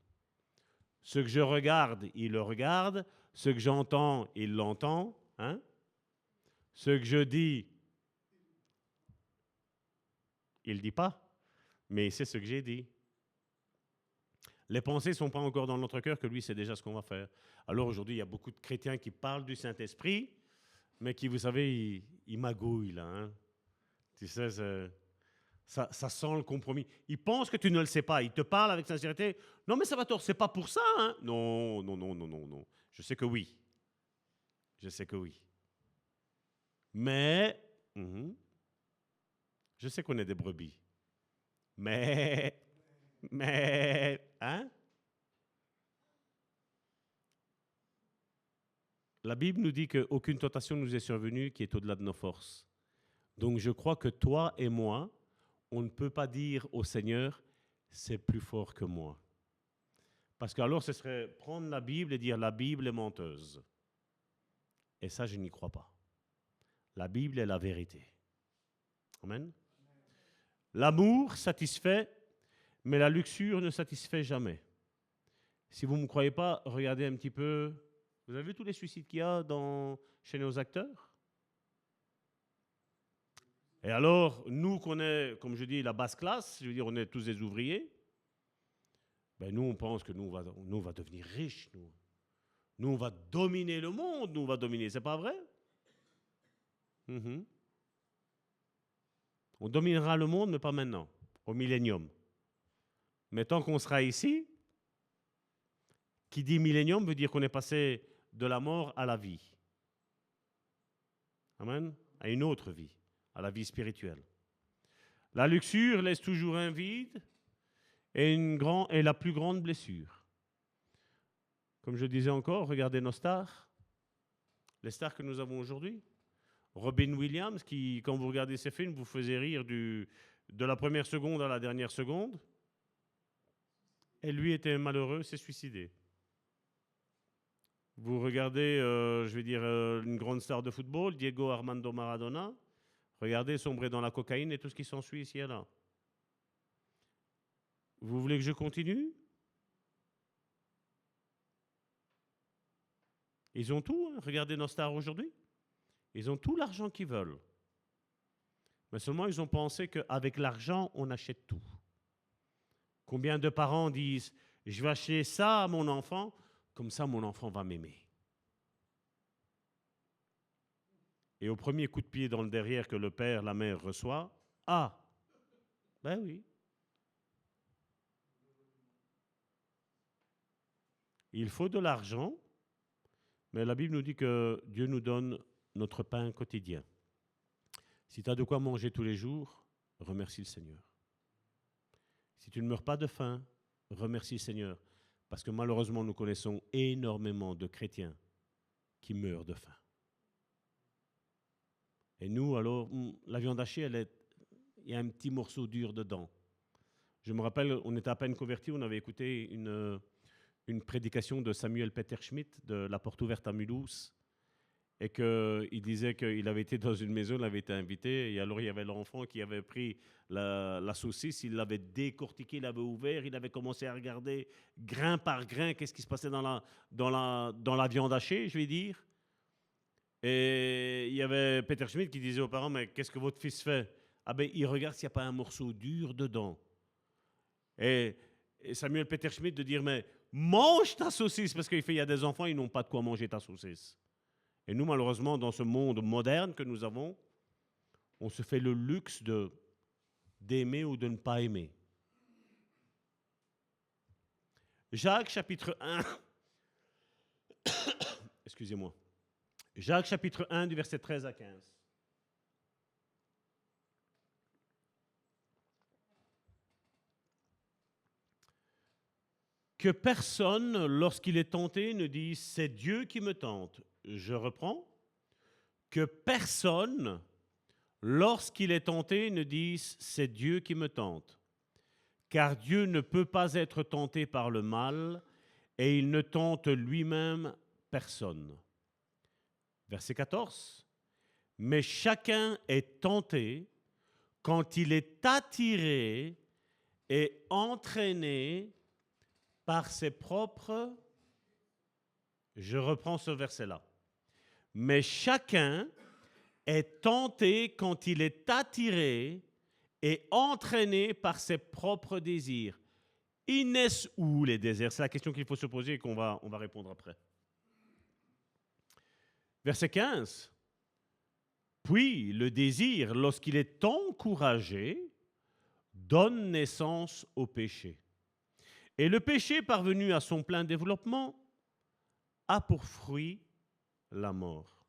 Ce que je regarde, il le regarde. Ce que j'entends, il l'entend. Hein? Ce que je dis, il ne dit pas. Mais c'est ce que j'ai dit. Les pensées ne sont pas encore dans notre cœur, que lui, c'est déjà ce qu'on va faire. Alors aujourd'hui, il y a beaucoup de chrétiens qui parlent du Saint-Esprit, mais qui, vous savez, ils magouillent là. Hein? Tu sais, ça sent le compromis. Ils pensent que tu ne le sais pas. Ils te parlent avec sincérité. Non, mais Salvatore, c'est pas pour ça. Hein? Non, non, non, non, non, non. Je sais que oui. Je sais que oui. Mais, je sais qu'on est des brebis. Hein? La Bible nous dit qu'aucune tentation nous est survenue qui est au-delà de nos forces. Donc je crois que toi et moi, on ne peut pas dire au Seigneur, c'est plus fort que moi. Parce qu'alors ce serait prendre la Bible et dire la Bible est menteuse. Et ça, je n'y crois pas. La Bible est la vérité. Amen. L'amour satisfait, mais la luxure ne satisfait jamais. Si vous ne me croyez pas, regardez un petit peu. Vous avez vu tous les suicides qu'il y a chez nos acteurs? Et alors, nous qu'on est, comme je dis, la basse classe, je veux dire, on est tous des ouvriers, ben nous, on pense que nous, on va devenir riches. Nous, on va dominer le monde, nous, on va dominer. C'est pas vrai? On dominera le monde, mais pas maintenant, au millénium. Mais tant qu'on sera ici, qui dit millénium veut dire qu'on est passé de la mort à la vie. Amen? À une autre vie, à la vie spirituelle. La luxure laisse toujours un vide et la plus grande blessure. Comme je disais encore, regardez nos stars, les stars que nous avons aujourd'hui. Robin Williams, qui, quand vous regardez ses films, vous faisait rire de la première seconde à la dernière seconde. Et lui était malheureux, s'est suicidé. Vous regardez, je vais dire, une grande star de football, Diego Armando Maradona. Regardez, sombrer dans la cocaïne et tout ce qui s'ensuit ici et là. Vous voulez que je continue? Ils ont tout, hein. Regardez nos stars aujourd'hui. Ils ont tout l'argent qu'ils veulent. Mais seulement, ils ont pensé qu'avec l'argent, on achète tout. Combien de parents disent « Je vais acheter ça à mon enfant, comme ça mon enfant va m'aimer. » Et au premier coup de pied dans le derrière que le père, la mère reçoit, « Ah, ben oui. » Il faut de l'argent, mais la Bible nous dit que Dieu nous donne notre pain quotidien. Si tu as de quoi manger tous les jours, remercie le Seigneur. Si tu ne meurs pas de faim, remercie le Seigneur. Parce que malheureusement, nous connaissons énormément de chrétiens qui meurent de faim. Et nous, alors, la viande hachée, il y a un petit morceau dur dedans. Je me rappelle, on était à peine convertis, on avait écouté une prédication de Samuel Peter Schmidt de La Porte Ouverte à Mulhouse. et qu'il disait qu'il avait été dans une maison, il avait été invité, et alors il y avait l'enfant qui avait pris la saucisse, il l'avait décortiquée, il l'avait ouvert, il avait commencé à regarder grain par grain qu'est-ce qui se passait dans la viande hachée, je vais dire. Et il y avait Peter Schmidt qui disait aux parents, mais qu'est-ce que votre fils fait? Ah ben, il regarde s'il n'y a pas un morceau dur dedans. Et Samuel Peter Schmidt de dire, mais mange ta saucisse, parce qu'il y a des enfants, ils n'ont pas de quoi manger ta saucisse. Et nous, malheureusement, dans ce monde moderne que nous avons, on se fait le luxe d'aimer ou de ne pas aimer. Jacques chapitre 1, excusez-moi. Jacques chapitre 1 du verset 13 à 15. Que personne, lorsqu'il est tenté, ne dise « c'est Dieu qui me tente ». Je reprends. Que personne, lorsqu'il est tenté, ne dise « c'est Dieu qui me tente ». Car Dieu ne peut pas être tenté par le mal et il ne tente lui-même personne. Verset 14. Mais chacun est tenté quand il est attiré et entraîné par ses propres... Je reprends ce verset-là. Mais chacun est tenté quand il est attiré et entraîné par ses propres désirs. Ils naissent où les désirs? C'est la question qu'il faut se poser et qu'on va répondre après. Verset 15. Puis le désir, lorsqu'il est encouragé, donne naissance au péché. Et le péché, parvenu à son plein développement, a pour fruit la mort.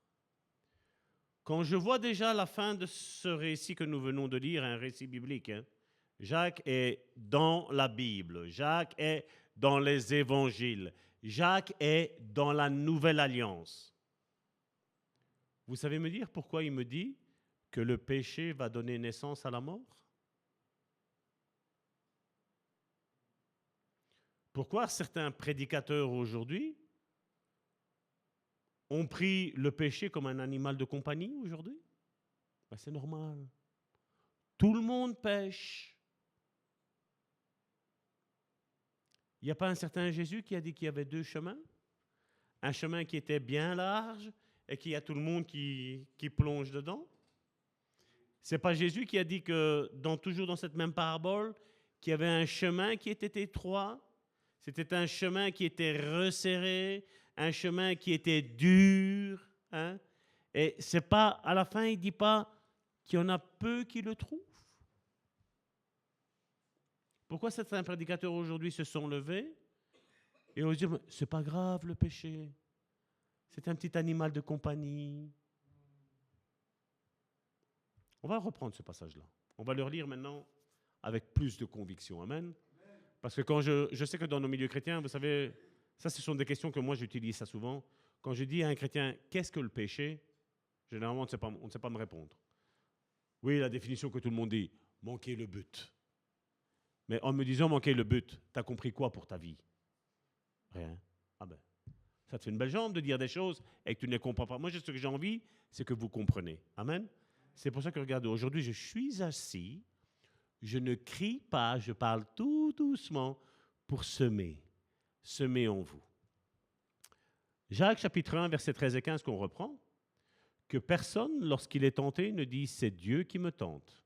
Quand je vois déjà la fin de ce récit que nous venons de lire, un récit biblique, Jacques est dans la Bible, Jacques est dans les évangiles, Jacques est dans la Nouvelle Alliance. Vous savez me dire pourquoi il me dit que le péché va donner naissance à la mort? Pourquoi certains prédicateurs aujourd'hui ont pris le péché comme un animal de compagnie aujourd'hui? Ben, c'est normal. Tout le monde pêche. Il n'y a pas un certain Jésus qui a dit qu'il y avait deux chemins? Un chemin qui était bien large et qu'il y a tout le monde qui plonge dedans? C'est pas Jésus qui a dit que, toujours dans cette même parabole, qu'il y avait un chemin qui était étroit? C'était un chemin qui était resserré, un chemin qui était dur. Hein? Et c'est pas, à la fin, il ne dit pas qu'il y en a peu qui le trouvent. Pourquoi certains prédicateurs aujourd'hui se sont levés et ont dit, c'est pas grave le péché, c'est un petit animal de compagnie. On va reprendre ce passage-là. On va le relire maintenant avec plus de conviction. Amen. Parce que quand je sais que dans nos milieux chrétiens, vous savez, ça ce sont des questions que moi j'utilise ça souvent. Quand je dis à un chrétien, qu'est-ce que le péché? Généralement, on ne sait pas me répondre. Oui, la définition que tout le monde dit, manquer le but. Mais en me disant manquer le but, tu as compris quoi pour ta vie? Rien. Ah ben, ça te fait une belle jambe de dire des choses et que tu ne les comprends pas. Moi, ce que j'ai envie, c'est que vous comprenez. Amen. C'est pour ça que, regardez, aujourd'hui, je suis assis, je ne crie pas, je parle tout doucement pour semer en vous. Jacques chapitre 1, versets 13 et 15 qu'on reprend. Que personne, lorsqu'il est tenté, ne dise « c'est Dieu qui me tente ».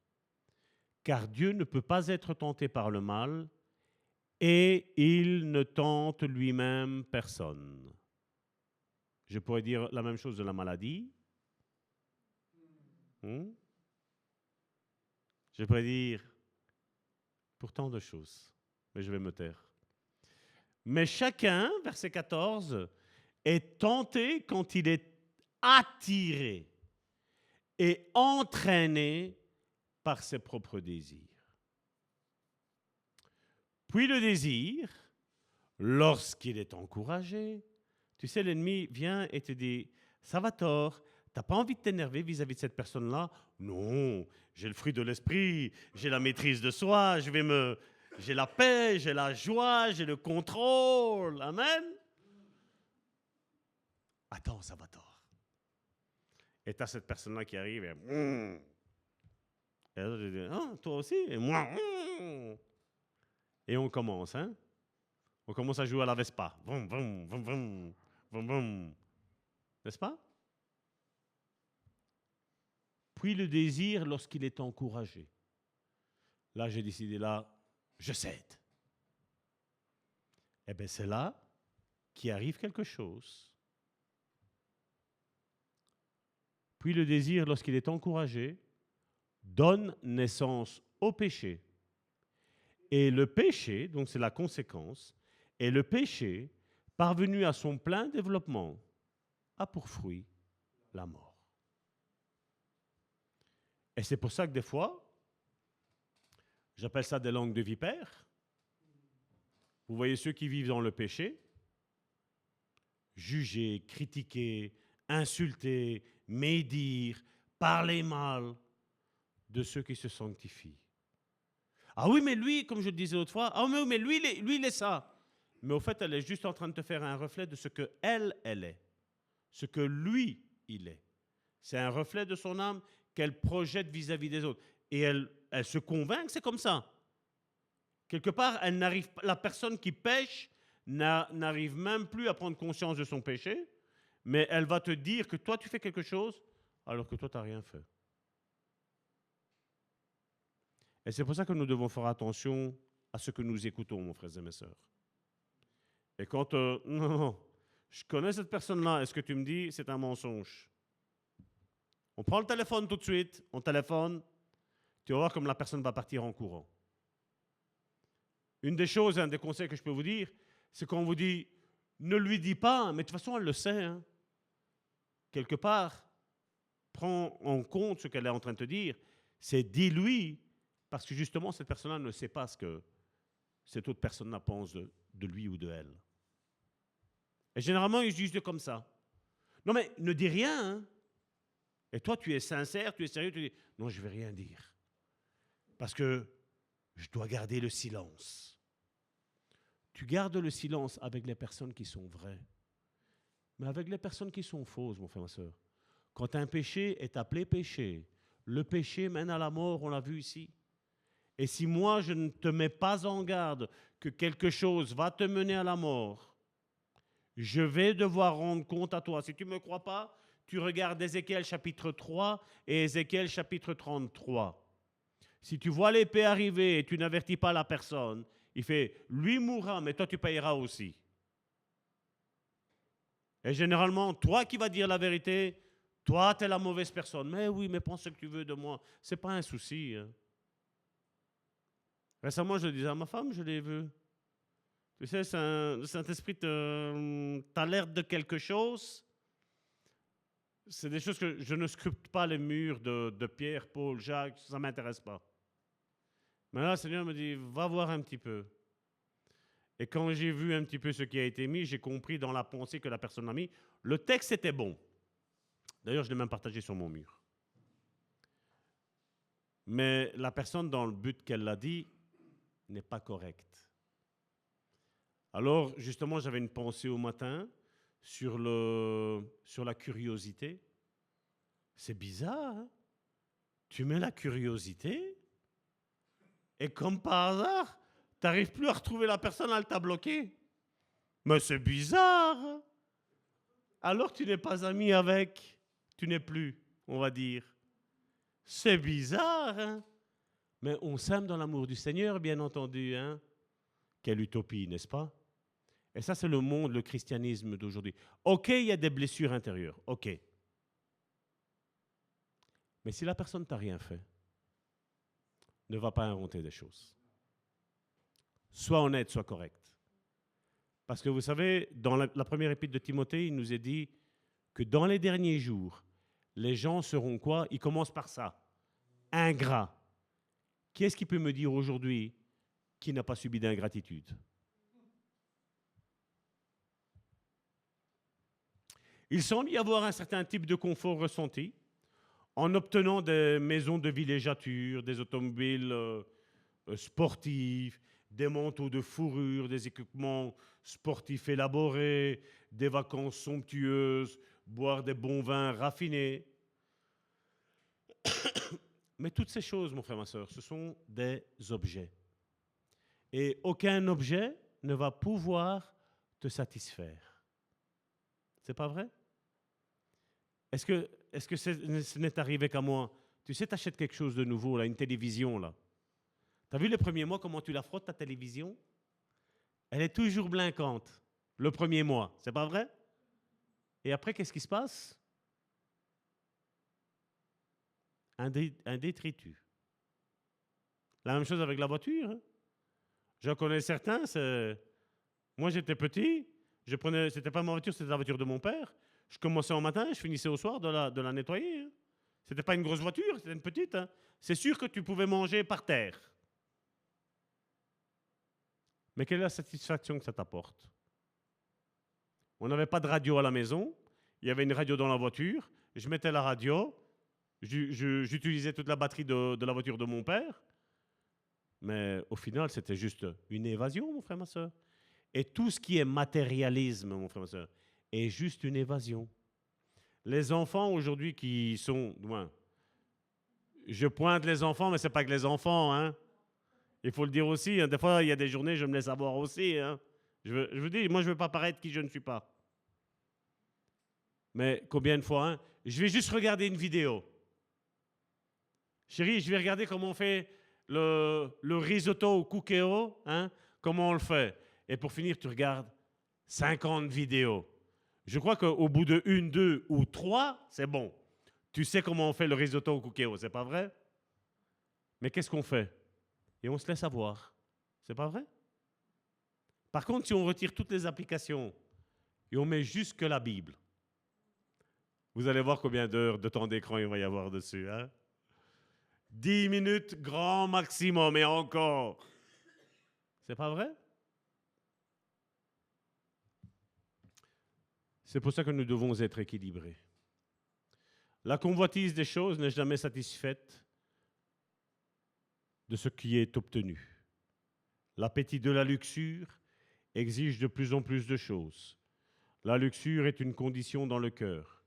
Car Dieu ne peut pas être tenté par le mal et il ne tente lui-même personne. Je pourrais dire la même chose de la maladie. Je pourrais dire pour tant de choses, mais je vais me taire. Mais chacun, verset 14, est tenté quand il est attiré et entraîné par ses propres désirs. Puis le désir, lorsqu'il est encouragé, tu sais, l'ennemi vient et te dit, Salvatore, tu n'as pas envie de t'énerver vis-à-vis de cette personne-là? Non, j'ai le fruit de l'esprit, j'ai la maîtrise de soi, j'ai la paix, j'ai la joie, j'ai le contrôle. Amen. Attends, Salvatore. Et tu as cette personne-là qui arrive et l'autre dit, ah, toi aussi? Et moi, et on commence, hein? On commence à jouer à la Vespa. Vroom, vroom, vroom, vroom, vroom, vroom. N'est-ce pas? Puis le désir lorsqu'il est encouragé. Là, j'ai décidé, là, je cède. Eh bien, c'est là qu'il arrive quelque chose. Puis le désir, lorsqu'il est encouragé, donne naissance au péché. Et le péché, donc c'est la conséquence, et le péché, parvenu à son plein développement, a pour fruit la mort. Et c'est pour ça que des fois, j'appelle ça des langues de vipère. Vous voyez ceux qui vivent dans le péché, juger, critiquer, insulter, médire, parler mal de ceux qui se sanctifient. Ah oui, mais lui, comme je le disais l'autre fois, ah oui, mais lui, il est ça. Mais au fait, elle est juste en train de te faire un reflet de ce que elle est. Ce que lui, il est. C'est un reflet de son âme qu'elle projette vis-à-vis des autres. Et elle se convainc que c'est comme ça. Quelque part, la personne qui pêche n'arrive même plus à prendre conscience de son péché, mais elle va te dire que toi, tu fais quelque chose, alors que toi, tu n'as rien fait. Et c'est pour ça que nous devons faire attention à ce que nous écoutons, mon frères et mes sœurs. Et quand, non, je connais cette personne-là, est-ce que tu me dis, c'est un mensonge? On prend le téléphone tout de suite, on téléphone, tu vas voir comme la personne va partir en courant. Une des choses, un des conseils que je peux vous dire, c'est qu'on vous dit, ne lui dis pas, mais de toute façon, elle le sait. Hein. Quelque part, prends en compte ce qu'elle est en train de te dire, c'est dis-lui, parce que justement, cette personne-là ne sait pas ce que cette autre personne-là pense de lui ou de elle. Et généralement, ils jugent comme ça. Non mais, ne dis rien. Hein. Et toi, tu es sincère, tu es sérieux, tu dis, non, je ne vais rien dire. Parce que je dois garder le silence. Tu gardes le silence avec les personnes qui sont vraies. Mais avec les personnes qui sont fausses, mon frère, ma soeur, quand un péché est appelé péché, le péché mène à la mort, on l'a vu ici. Et si moi, je ne te mets pas en garde que quelque chose va te mener à la mort, je vais devoir rendre compte à toi. Si tu ne me crois pas, tu regardes Ézéchiel chapitre 3 et Ézéchiel chapitre 33. Si tu vois l'épée arriver et tu n'avertis pas la personne, il fait, lui mourra, mais toi tu payeras aussi. Et généralement, toi qui vas dire la vérité, toi tu es la mauvaise personne. Mais oui, mais pense ce que tu veux de moi. Ce n'est pas un souci. Hein. Récemment, je le disais à ma femme, je l'ai vu. Tu sais, le Saint-Esprit t'alerte de quelque chose. C'est des choses que je ne sculpte pas les murs de Pierre, Paul, Jacques, ça ne m'intéresse pas. Mais là, le Seigneur me dit, va voir un petit peu. Et quand j'ai vu un petit peu ce qui a été mis, j'ai compris dans la pensée que la personne a mis. Le texte était bon. D'ailleurs, je l'ai même partagé sur mon mur. Mais la personne, dans le but qu'elle l'a dit, n'est pas correcte. Alors, justement, j'avais une pensée au matin sur la curiosité. C'est bizarre, hein? Tu mets la curiosité et comme par hasard, tu n'arrives plus à retrouver la personne, elle t'a bloqué. Mais c'est bizarre. Hein? Alors tu n'es pas ami avec, tu n'es plus, on va dire. C'est bizarre. Hein? Mais on s'aime dans l'amour du Seigneur, bien entendu. Hein? Quelle utopie, n'est-ce pas? Et ça, c'est le monde, le christianisme d'aujourd'hui. Ok, il y a des blessures intérieures, ok. Mais si la personne ne t'a rien fait, ne va pas inventer des choses. Sois honnête, sois correct. Parce que vous savez, dans la première épître de Timothée, il nous est dit que dans les derniers jours, les gens seront quoi? Ils commencent par ça. Ingrats. Qui est-ce qui peut me dire aujourd'hui qui n'a pas subi d'ingratitude? Il semble y avoir un certain type de confort ressenti en obtenant des maisons de villégiature, des automobiles sportives, des manteaux de fourrure, des équipements sportifs élaborés, des vacances somptueuses, boire des bons vins raffinés. Mais toutes ces choses, mon frère, ma soeur, ce sont des objets. Et aucun objet ne va pouvoir te satisfaire. C'est pas vrai? Est-ce que ce n'est arrivé qu'à moi? Tu sais, tu achètes quelque chose de nouveau, là, une télévision, là. Tu as vu les premiers mois comment tu la frottes, ta télévision? Elle est toujours blinquante, le premier mois. C'est pas vrai? Et après, qu'est-ce qui se passe? Un détritus. La même chose avec la voiture. Hein. Je connais certains, moi j'étais petit, c'était pas ma voiture, c'était la voiture de mon père. Je commençais au matin, je finissais au soir de la nettoyer. Hein. C'était pas une grosse voiture, c'était une petite. Hein. C'est sûr que tu pouvais manger par terre. Mais quelle est la satisfaction que ça t'apporte? On n'avait pas de radio à la maison, il y avait une radio dans la voiture, je mettais la radio, j'utilisais toute la batterie de la voiture de mon père, mais au final, c'était juste une évasion, mon frère, ma soeur. Et tout ce qui est matérialisme, mon frère, ma soeur, est juste une évasion. Les enfants aujourd'hui qui sont... je pointe les enfants, mais ce n'est pas que les enfants, hein. Il faut le dire aussi. Hein. Des fois, il y a des journées, je me laisse avoir aussi. Hein. Je vous dis, moi, je ne veux pas paraître qui je ne suis pas. Mais combien de fois, hein, je vais juste regarder une vidéo. Chérie, je vais regarder comment on fait le risotto au cookéo, hein, comment on le fait. Et pour finir, tu regardes 50 vidéos. Je crois qu'au bout de 1, 2 ou 3, c'est bon. Tu sais comment on fait le risotto au cookéo, c'est pas vrai? Mais qu'est-ce qu'on fait? Et on se laisse avoir. C'est pas vrai? Par contre, si on retire toutes les applications et on met juste que la Bible, vous allez voir combien d'heures de temps d'écran il va y avoir dessus. Hein? 10 minutes grand maximum et encore. C'est pas vrai? C'est pour ça que nous devons être équilibrés. La convoitise des choses n'est jamais satisfaite de ce qui est obtenu. L'appétit de la luxure exige de plus en plus de choses. La luxure est une condition dans le cœur.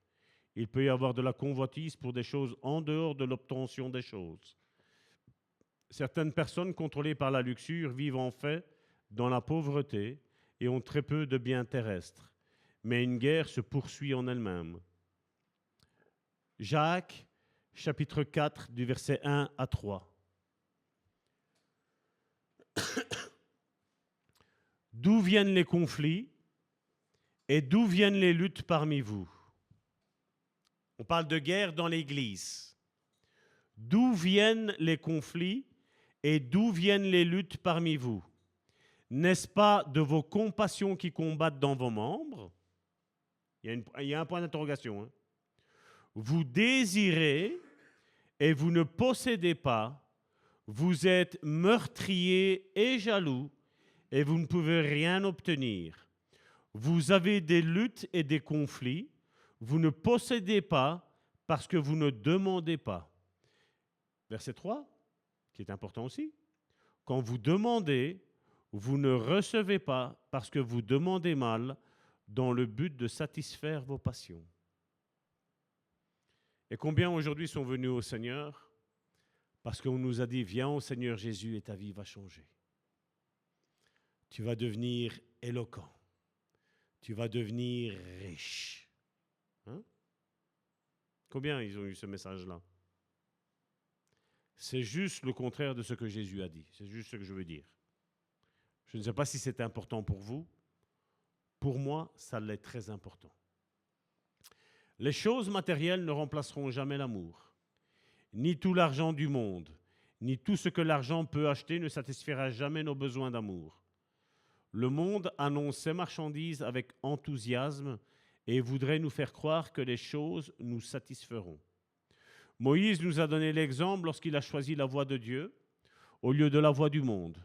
Il peut y avoir de la convoitise pour des choses en dehors de l'obtention des choses. Certaines personnes contrôlées par la luxure vivent en fait dans la pauvreté et ont très peu de biens terrestres. Mais une guerre se poursuit en elle-même. Jacques, chapitre 4, du verset 1 à 3. D'où viennent les conflits et d'où viennent les luttes parmi vous? On parle de guerre dans l'Église. D'où viennent les conflits et d'où viennent les luttes parmi vous? N'est-ce pas de vos compassions qui combattent dans vos membres? Il y a un point d'interrogation. Hein. Vous désirez et vous ne possédez pas. Vous êtes meurtrier et jaloux et vous ne pouvez rien obtenir. Vous avez des luttes et des conflits. Vous ne possédez pas parce que vous ne demandez pas. Verset 3, qui est important aussi. Quand vous demandez, vous ne recevez pas parce que vous demandez mal dans le but de satisfaire vos passions. Et combien aujourd'hui sont venus au Seigneur parce qu'on nous a dit, viens au Seigneur Jésus et ta vie va changer. Tu vas devenir éloquent. Tu vas devenir riche. Hein? Combien ils ont eu ce message-là? C'est juste le contraire de ce que Jésus a dit. C'est juste ce que je veux dire. Je ne sais pas si c'est important pour vous. Pour moi, ça l'est très important. Les choses matérielles ne remplaceront jamais l'amour. Ni tout l'argent du monde, ni tout ce que l'argent peut acheter ne satisfera jamais nos besoins d'amour. Le monde annonce ses marchandises avec enthousiasme et voudrait nous faire croire que les choses nous satisferont. Moïse nous a donné l'exemple lorsqu'il a choisi la voie de Dieu au lieu de la voie du monde.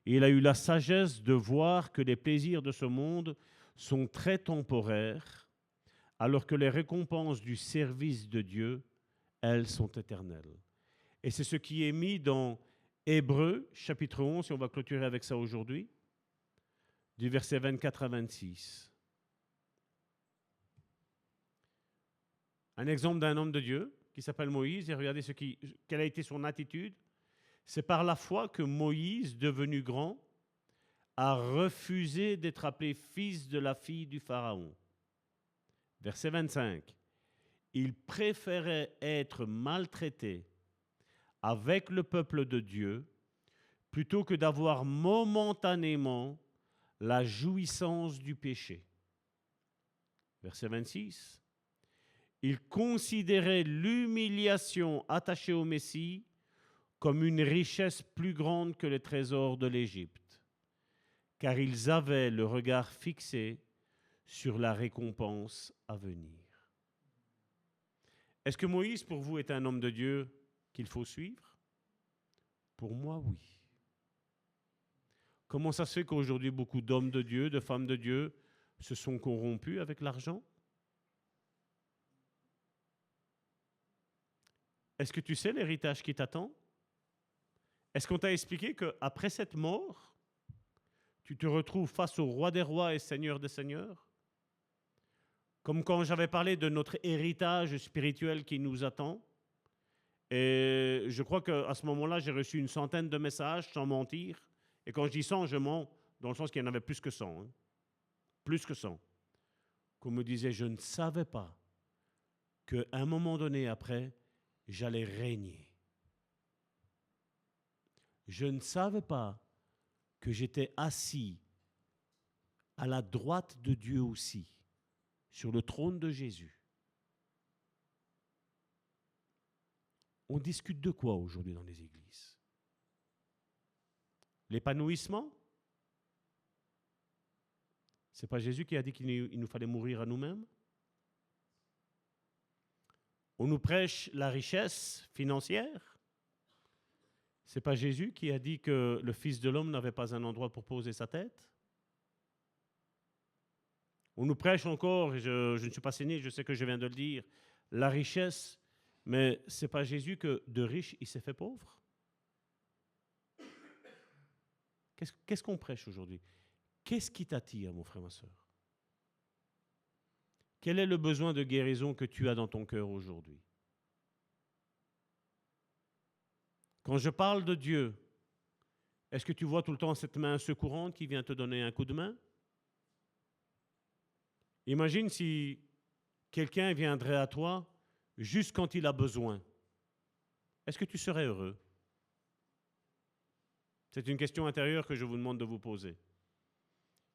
Et il a eu la sagesse de voir que les plaisirs de ce monde sont très temporaires, alors que les récompenses du service de Dieu, elles, sont éternelles. Et c'est ce qui est mis dans Hébreux, chapitre 11, et on va clôturer avec ça aujourd'hui, du verset 24 à 26. Un exemple d'un homme de Dieu qui s'appelle Moïse, et regardez quelle a été son attitude. C'est par la foi que Moïse, devenu grand, a refusé d'être appelé fils de la fille du Pharaon. Verset 25. Il préférait être maltraité avec le peuple de Dieu plutôt que d'avoir momentanément la jouissance du péché. Verset 26. Il considérait l'humiliation attachée au Messie comme une richesse plus grande que les trésors de l'Égypte, car ils avaient le regard fixé sur la récompense à venir. Est-ce que Moïse, pour vous, est un homme de Dieu qu'il faut suivre? Pour moi, oui. Comment ça se fait qu'aujourd'hui, beaucoup d'hommes de Dieu, de femmes de Dieu, se sont corrompus avec l'argent? Est-ce que tu sais l'héritage qui t'attend? Est-ce qu'on t'a expliqué qu'après cette mort, tu te retrouves face au roi des rois et seigneur des seigneurs? Comme quand j'avais parlé de notre héritage spirituel qui nous attend. Et je crois qu'à ce moment-là, j'ai reçu une centaine de messages, sans mentir. Et quand je dis 100, je mens, dans le sens qu'il y en avait plus que 100. Hein. Plus que 100. Qu'on me disait, je ne savais pas qu'à un moment donné après, j'allais régner. Je ne savais pas que j'étais assis à la droite de Dieu aussi, sur le trône de Jésus. On discute de quoi aujourd'hui dans les églises? L'épanouissement? C'est pas Jésus qui a dit qu'il nous fallait mourir à nous-mêmes? On nous prêche la richesse financière? C'est pas Jésus qui a dit que le Fils de l'homme n'avait pas un endroit pour poser sa tête? On nous prêche encore, et je ne suis pas cynique, je sais que je viens de le dire, la richesse, mais c'est pas Jésus que de riche, il s'est fait pauvre? Qu'est-ce qu'on prêche aujourd'hui? Qu'est-ce qui t'attire, mon frère, ma soeur? Quel est le besoin de guérison que tu as dans ton cœur aujourd'hui? Quand je parle de Dieu, est-ce que tu vois tout le temps cette main secourante qui vient te donner un coup de main? Imagine si quelqu'un viendrait à toi juste quand il a besoin. Est-ce que tu serais heureux? C'est une question intérieure que je vous demande de vous poser.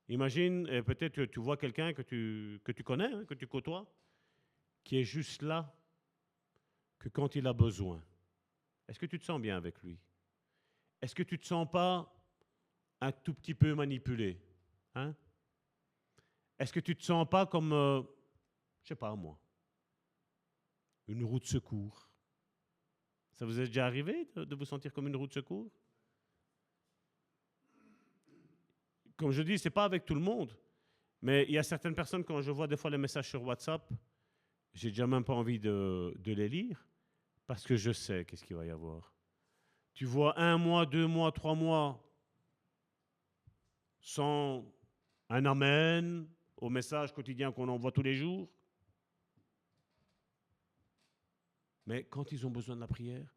Imagine, peut-être que tu vois quelqu'un que tu connais, hein, que tu côtoies, qui est juste là que quand il a besoin. Est-ce que tu te sens bien avec lui? Est-ce que tu ne te sens pas un tout petit peu manipulé? Hein? Est-ce que tu ne te sens pas comme, je ne sais pas moi, une roue de secours? Ça vous est déjà arrivé de vous sentir comme une roue de secours? Comme je dis, ce n'est pas avec tout le monde, mais il y a certaines personnes, quand je vois des fois les messages sur WhatsApp, j'ai déjà même pas envie de les lire, parce que je sais qu'est-ce qu'il va y avoir. Tu vois 1 mois, 2 mois, 3 mois sans un amen au message quotidien qu'on envoie tous les jours. Mais quand ils ont besoin de la prière,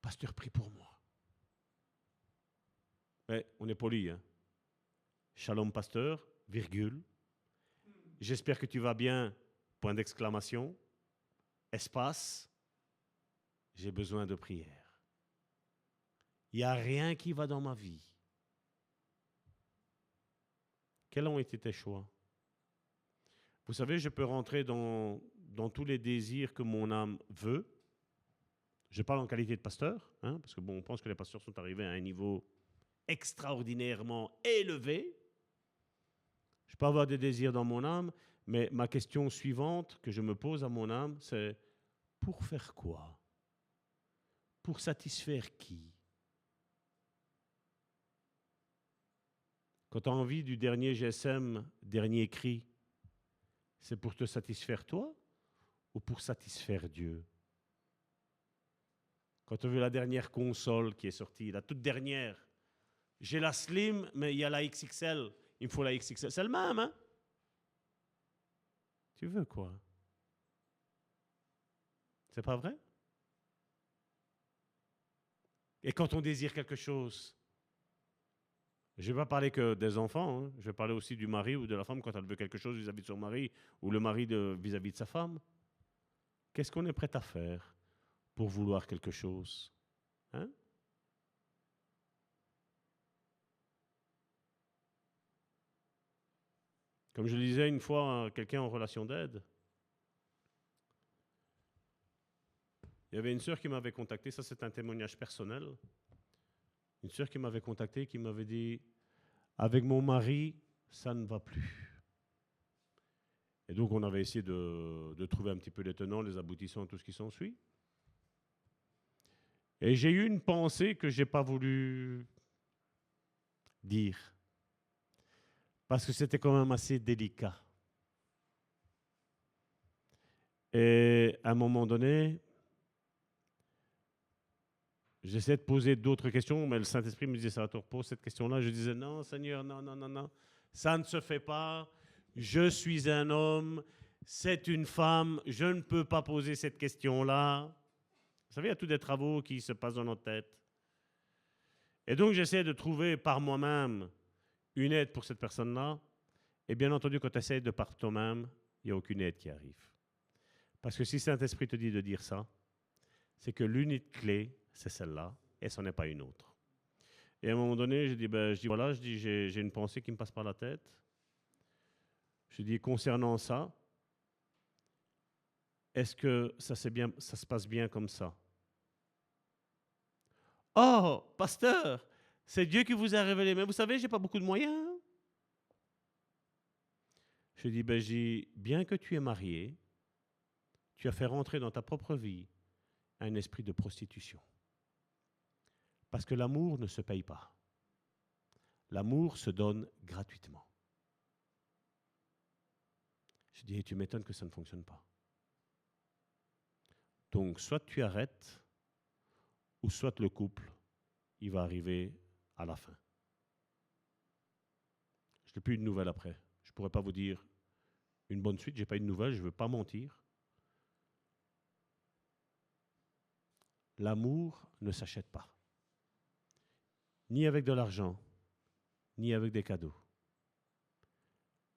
pasteur, prie pour moi. Mais on est poli, hein. Shalom, pasteur, virgule. J'espère que tu vas bien, point d'exclamation. Espace. J'ai besoin de prière. Il n'y a rien qui va dans ma vie. Quels ont été tes choix? Vous savez, je peux rentrer dans tous les désirs que mon âme veut. Je parle en qualité de pasteur, hein, parce que bon, on pense que les pasteurs sont arrivés à un niveau extraordinairement élevé. Je peux avoir des désirs dans mon âme, mais ma question suivante que je me pose à mon âme, c'est pour faire quoi? Pour satisfaire qui? Quand tu as envie du dernier GSM, dernier cri, c'est pour te satisfaire toi ou pour satisfaire Dieu? Quand tu as vu la dernière console qui est sortie, la toute dernière, j'ai la Slim, mais il y a la XXL. Il me faut la XXL. C'est le même, hein? Tu veux quoi? C'est pas vrai? Et quand on désire quelque chose, je ne vais pas parler que des enfants, hein. Je vais parler aussi du mari ou de la femme quand elle veut quelque chose vis-à-vis de son mari ou le mari vis-à-vis de sa femme. Qu'est-ce qu'on est prêt à faire pour vouloir quelque chose, hein? Comme je le disais une fois à quelqu'un en relation d'aide, il y avait une sœur qui m'avait contacté, ça c'est un témoignage personnel, une sœur qui m'avait contacté, qui m'avait dit « Avec mon mari, ça ne va plus ». Et donc on avait essayé de trouver un petit peu les tenants, les aboutissants, tout ce qui s'ensuit. Et j'ai eu une pensée que je n'ai pas voulu dire, parce que c'était quand même assez délicat. Et à un moment donné, j'essayais de poser d'autres questions, mais le Saint-Esprit me disait, Salvatore, pose cette question-là. Je disais, non, Seigneur, non, non, non, non, ça ne se fait pas. Je suis un homme, c'est une femme, je ne peux pas poser cette question-là. Vous savez, il y a tous des travaux qui se passent dans notre tête. Et donc, j'essaie de trouver par moi-même une aide pour cette personne-là. Et bien entendu, quand tu essaies de par toi-même, il n'y a aucune aide qui arrive. Parce que si Saint-Esprit te dit de dire ça, c'est que l'unique clé, c'est celle-là, et ce n'est pas une autre. Et à un moment donné, j'ai une pensée qui me passe par la tête. Je dis, concernant ça, est-ce que ça se passe bien comme ça? Oh, pasteur, c'est Dieu qui vous a révélé, mais vous savez, je n'ai pas beaucoup de moyens. Je dis, bien que tu es marié, tu as fait rentrer dans ta propre vie un esprit de prostitution. Parce que l'amour ne se paye pas. L'amour se donne gratuitement. Je dis, tu m'étonnes que ça ne fonctionne pas. Donc, soit tu arrêtes, ou soit le couple, il va arriver à la fin. Je n'ai plus de nouvelles après. Je ne pourrais pas vous dire une bonne suite, je n'ai pas eu de nouvelles, je ne veux pas mentir. L'amour ne s'achète pas. Ni avec de l'argent, ni avec des cadeaux.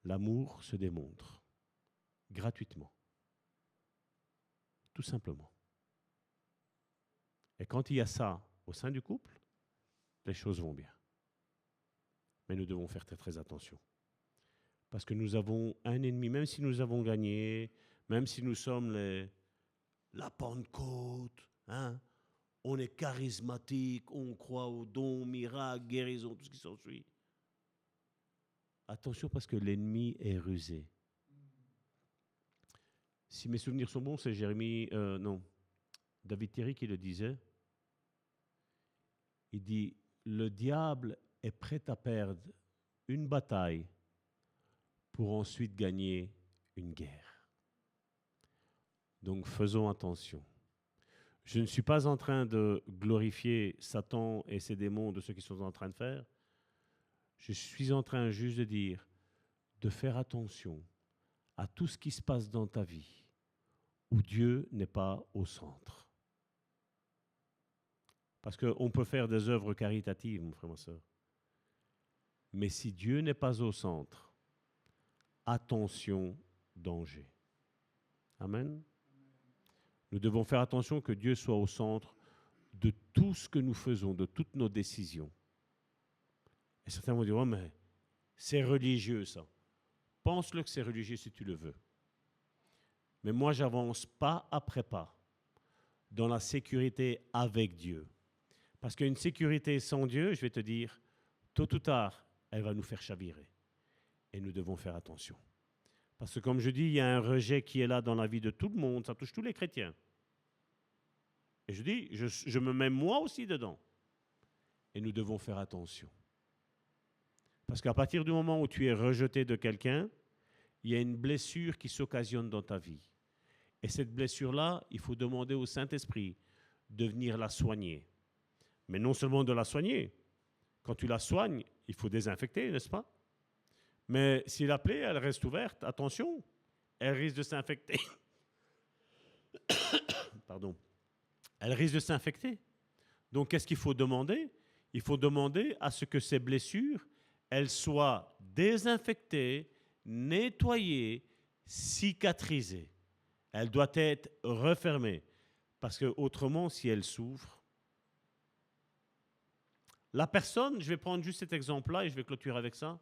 L'amour se démontre gratuitement. Tout simplement. Et quand il y a ça au sein du couple, les choses vont bien. Mais nous devons faire très très attention. Parce que nous avons un ennemi, même si nous avons gagné, même si nous sommes la Pentecôte, hein, on est charismatique, on croit aux dons, miracles, guérisons, tout ce qui s'ensuit. Attention parce que l'ennemi est rusé. Si mes souvenirs sont bons, c'est David Thierry qui le disait. Il dit, le diable est prêt à perdre une bataille pour ensuite gagner une guerre. Donc faisons attention. Je ne suis pas en train de glorifier Satan et ses démons de ce qu'ils sont en train de faire. Je suis en train juste de dire de faire attention à tout ce qui se passe dans ta vie où Dieu n'est pas au centre. Parce qu'on peut faire des œuvres caritatives, mon frère, ma soeur. Mais si Dieu n'est pas au centre, attention, danger. Amen. Nous devons faire attention que Dieu soit au centre de tout ce que nous faisons, de toutes nos décisions. Et certains vont dire, oh, mais c'est religieux ça. Pense-le que c'est religieux si tu le veux. Mais moi, j'avance pas après pas dans la sécurité avec Dieu. Parce qu'une sécurité sans Dieu, je vais te dire, tôt ou tard, elle va nous faire chavirer. Et nous devons faire attention. Parce que comme je dis, il y a un rejet qui est là dans la vie de tout le monde, ça touche tous les chrétiens. Et je dis, je me mets moi aussi dedans. Et nous devons faire attention. Parce qu'à partir du moment où tu es rejeté de quelqu'un, il y a une blessure qui s'occasionne dans ta vie. Et cette blessure-là, il faut demander au Saint-Esprit de venir la soigner. Mais non seulement de la soigner. Quand tu la soignes, il faut désinfecter, n'est-ce pas? Mais si la plaie, elle reste ouverte, attention, elle risque de s'infecter. Pardon. Elle risque de s'infecter. Donc, qu'est-ce qu'il faut demander? Il faut demander à ce que ces blessures, elles soient désinfectées, nettoyées, cicatrisées. Elles doivent être refermées. Parce que autrement, si elles souffrent, la personne, je vais prendre juste cet exemple-là et je vais clôturer avec ça.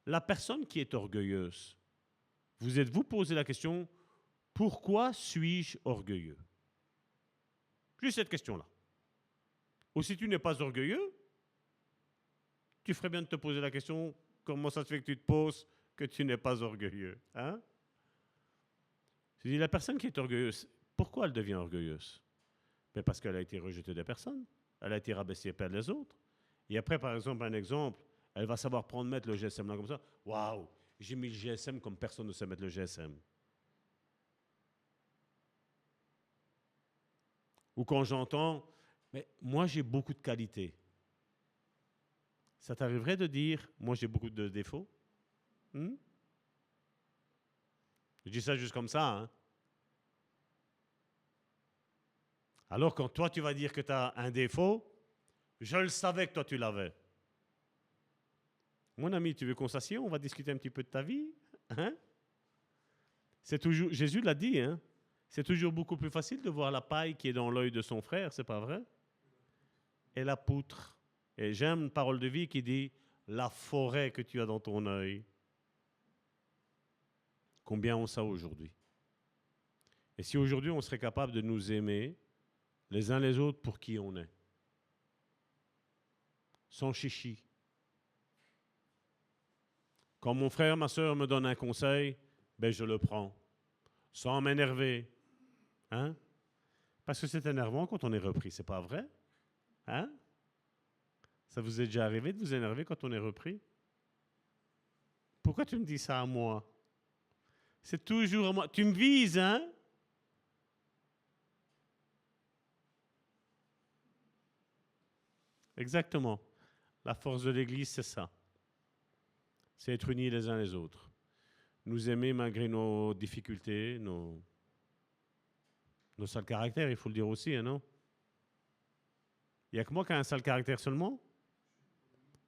La personne qui est orgueilleuse, vous êtes-vous posé la question, pourquoi suis-je orgueilleux? Juste cette question-là. Ou si tu n'es pas orgueilleux, tu ferais bien de te poser la question, comment ça se fait que tu te poses que tu n'es pas orgueilleux, hein? Je dis, la personne qui est orgueilleuse, pourquoi elle devient orgueilleuse? Mais parce qu'elle a été rejetée des personnes, elle a été rabaissée par les autres. Et après, par exemple, un exemple, elle va savoir mettre le GSM là comme ça. Waouh, j'ai mis le GSM comme personne ne sait mettre le GSM. Ou quand j'entends, mais moi j'ai beaucoup de qualités. Ça t'arriverait de dire, moi j'ai beaucoup de défauts? Je dis ça juste comme ça, hein? Alors quand toi tu vas dire que tu as un défaut, je le savais que toi tu l'avais. Mon ami, tu veux qu'on s'assied? On va discuter un petit peu de ta vie, hein? C'est toujours, Jésus l'a dit, hein? C'est toujours beaucoup plus facile de voir la paille qui est dans l'œil de son frère, c'est pas vrai? Et la poutre. Et j'aime une parole de vie qui dit la forêt que tu as dans ton œil. Combien on sait aujourd'hui? Et si aujourd'hui on serait capable de nous aimer les uns les autres pour qui on est, sans chichi. Quand mon frère, ma soeur me donne un conseil, ben je le prends, sans m'énerver. Hein? Parce que c'est énervant quand on est repris, c'est pas vrai? Hein? Ça vous est déjà arrivé de vous énerver quand on est repris? Pourquoi tu me dis ça à moi? C'est toujours à moi. Tu me vises, hein? Exactement. La force de l'Église, c'est ça. C'est être unis les uns les autres. Nous aimer malgré nos difficultés, nos sales caractères, il faut le dire aussi, hein, non? Il n'y a que moi qui ai un sale caractère seulement?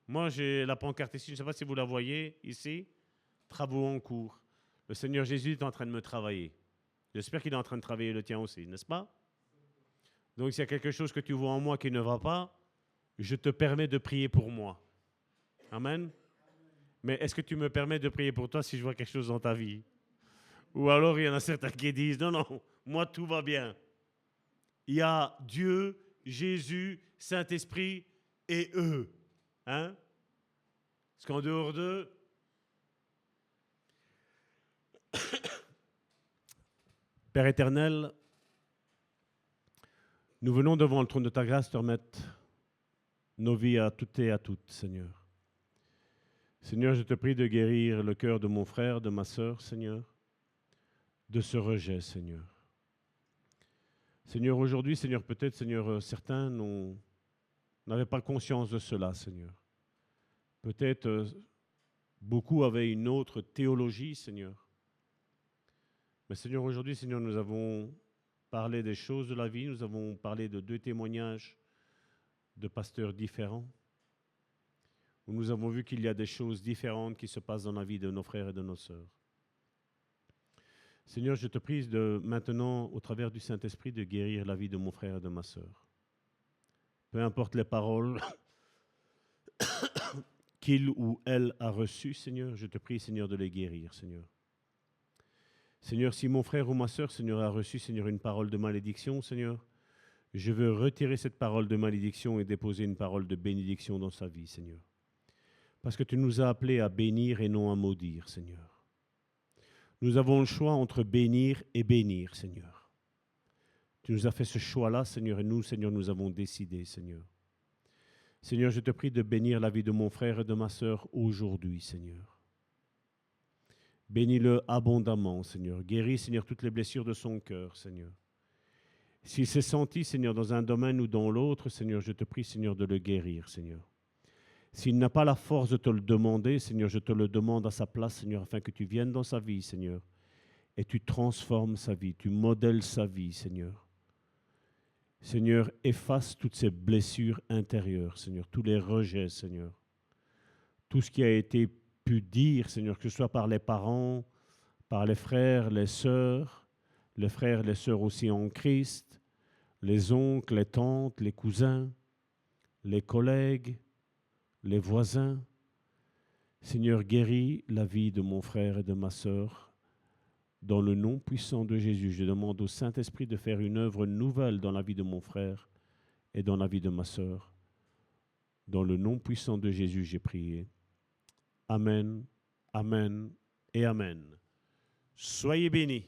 Moi, j'ai la pancarte ici, je ne sais pas si vous la voyez, ici. Travaux en cours. Le Seigneur Jésus est en train de me travailler. J'espère qu'il est en train de travailler le tien aussi, n'est-ce pas? Donc, s'il y a quelque chose que tu vois en moi qui ne va pas, je te permets de prier pour moi. Amen. Mais est-ce que tu me permets de prier pour toi si je vois quelque chose dans ta vie? Ou alors, il y en a certains qui disent, non, non, moi, tout va bien. Il y a Dieu, Jésus, Saint-Esprit et eux. Hein? Parce qu'en dehors d'eux, Père éternel, nous venons devant le trône de ta grâce te remettre nos vies à toutes et à toutes, Seigneur. Seigneur, je te prie de guérir le cœur de mon frère, de ma sœur, Seigneur, de ce rejet, Seigneur. Seigneur, aujourd'hui, Seigneur, peut-être, Seigneur, certains n'avaient pas conscience de cela, Seigneur. Peut-être beaucoup avaient une autre théologie, Seigneur. Mais Seigneur, aujourd'hui, Seigneur, nous avons parlé des choses de la vie, nous avons parlé de 2 témoignages de pasteurs différents, où nous avons vu qu'il y a des choses différentes qui se passent dans la vie de nos frères et de nos sœurs. Seigneur, je te prie de maintenant, au travers du Saint-Esprit, de guérir la vie de mon frère et de ma sœur. Peu importe les paroles qu'il ou elle a reçues, Seigneur, je te prie, Seigneur, de les guérir, Seigneur. Seigneur, si mon frère ou ma sœur, Seigneur, a reçu, Seigneur, une parole de malédiction, Seigneur, je veux retirer cette parole de malédiction et déposer une parole de bénédiction dans sa vie, Seigneur. Parce que tu nous as appelés à bénir et non à maudire, Seigneur. Nous avons le choix entre bénir et bénir, Seigneur. Tu nous as fait ce choix-là, Seigneur, et nous, Seigneur, nous avons décidé, Seigneur. Seigneur, je te prie de bénir la vie de mon frère et de ma sœur aujourd'hui, Seigneur. Bénis-le abondamment, Seigneur. Guéris, Seigneur, toutes les blessures de son cœur, Seigneur. S'il s'est senti, Seigneur, dans un domaine ou dans l'autre, Seigneur, je te prie, Seigneur, de le guérir, Seigneur. S'il n'a pas la force de te le demander, Seigneur, je te le demande à sa place, Seigneur, afin que tu viennes dans sa vie, Seigneur, et tu transformes sa vie, tu modèles sa vie, Seigneur. Seigneur, efface toutes ces blessures intérieures, Seigneur, tous les rejets, Seigneur. Tout ce qui a été pu dire, Seigneur, que ce soit par les parents, par les frères, les sœurs aussi en Christ, les oncles, les tantes, les cousins, les collègues, les voisins. Seigneur, guéris la vie de mon frère et de ma sœur. Dans le nom puissant de Jésus, je demande au Saint-Esprit de faire une œuvre nouvelle dans la vie de mon frère et dans la vie de ma sœur. Dans le nom puissant de Jésus, j'ai prié. Amen, amen et amen. Soyez bénis.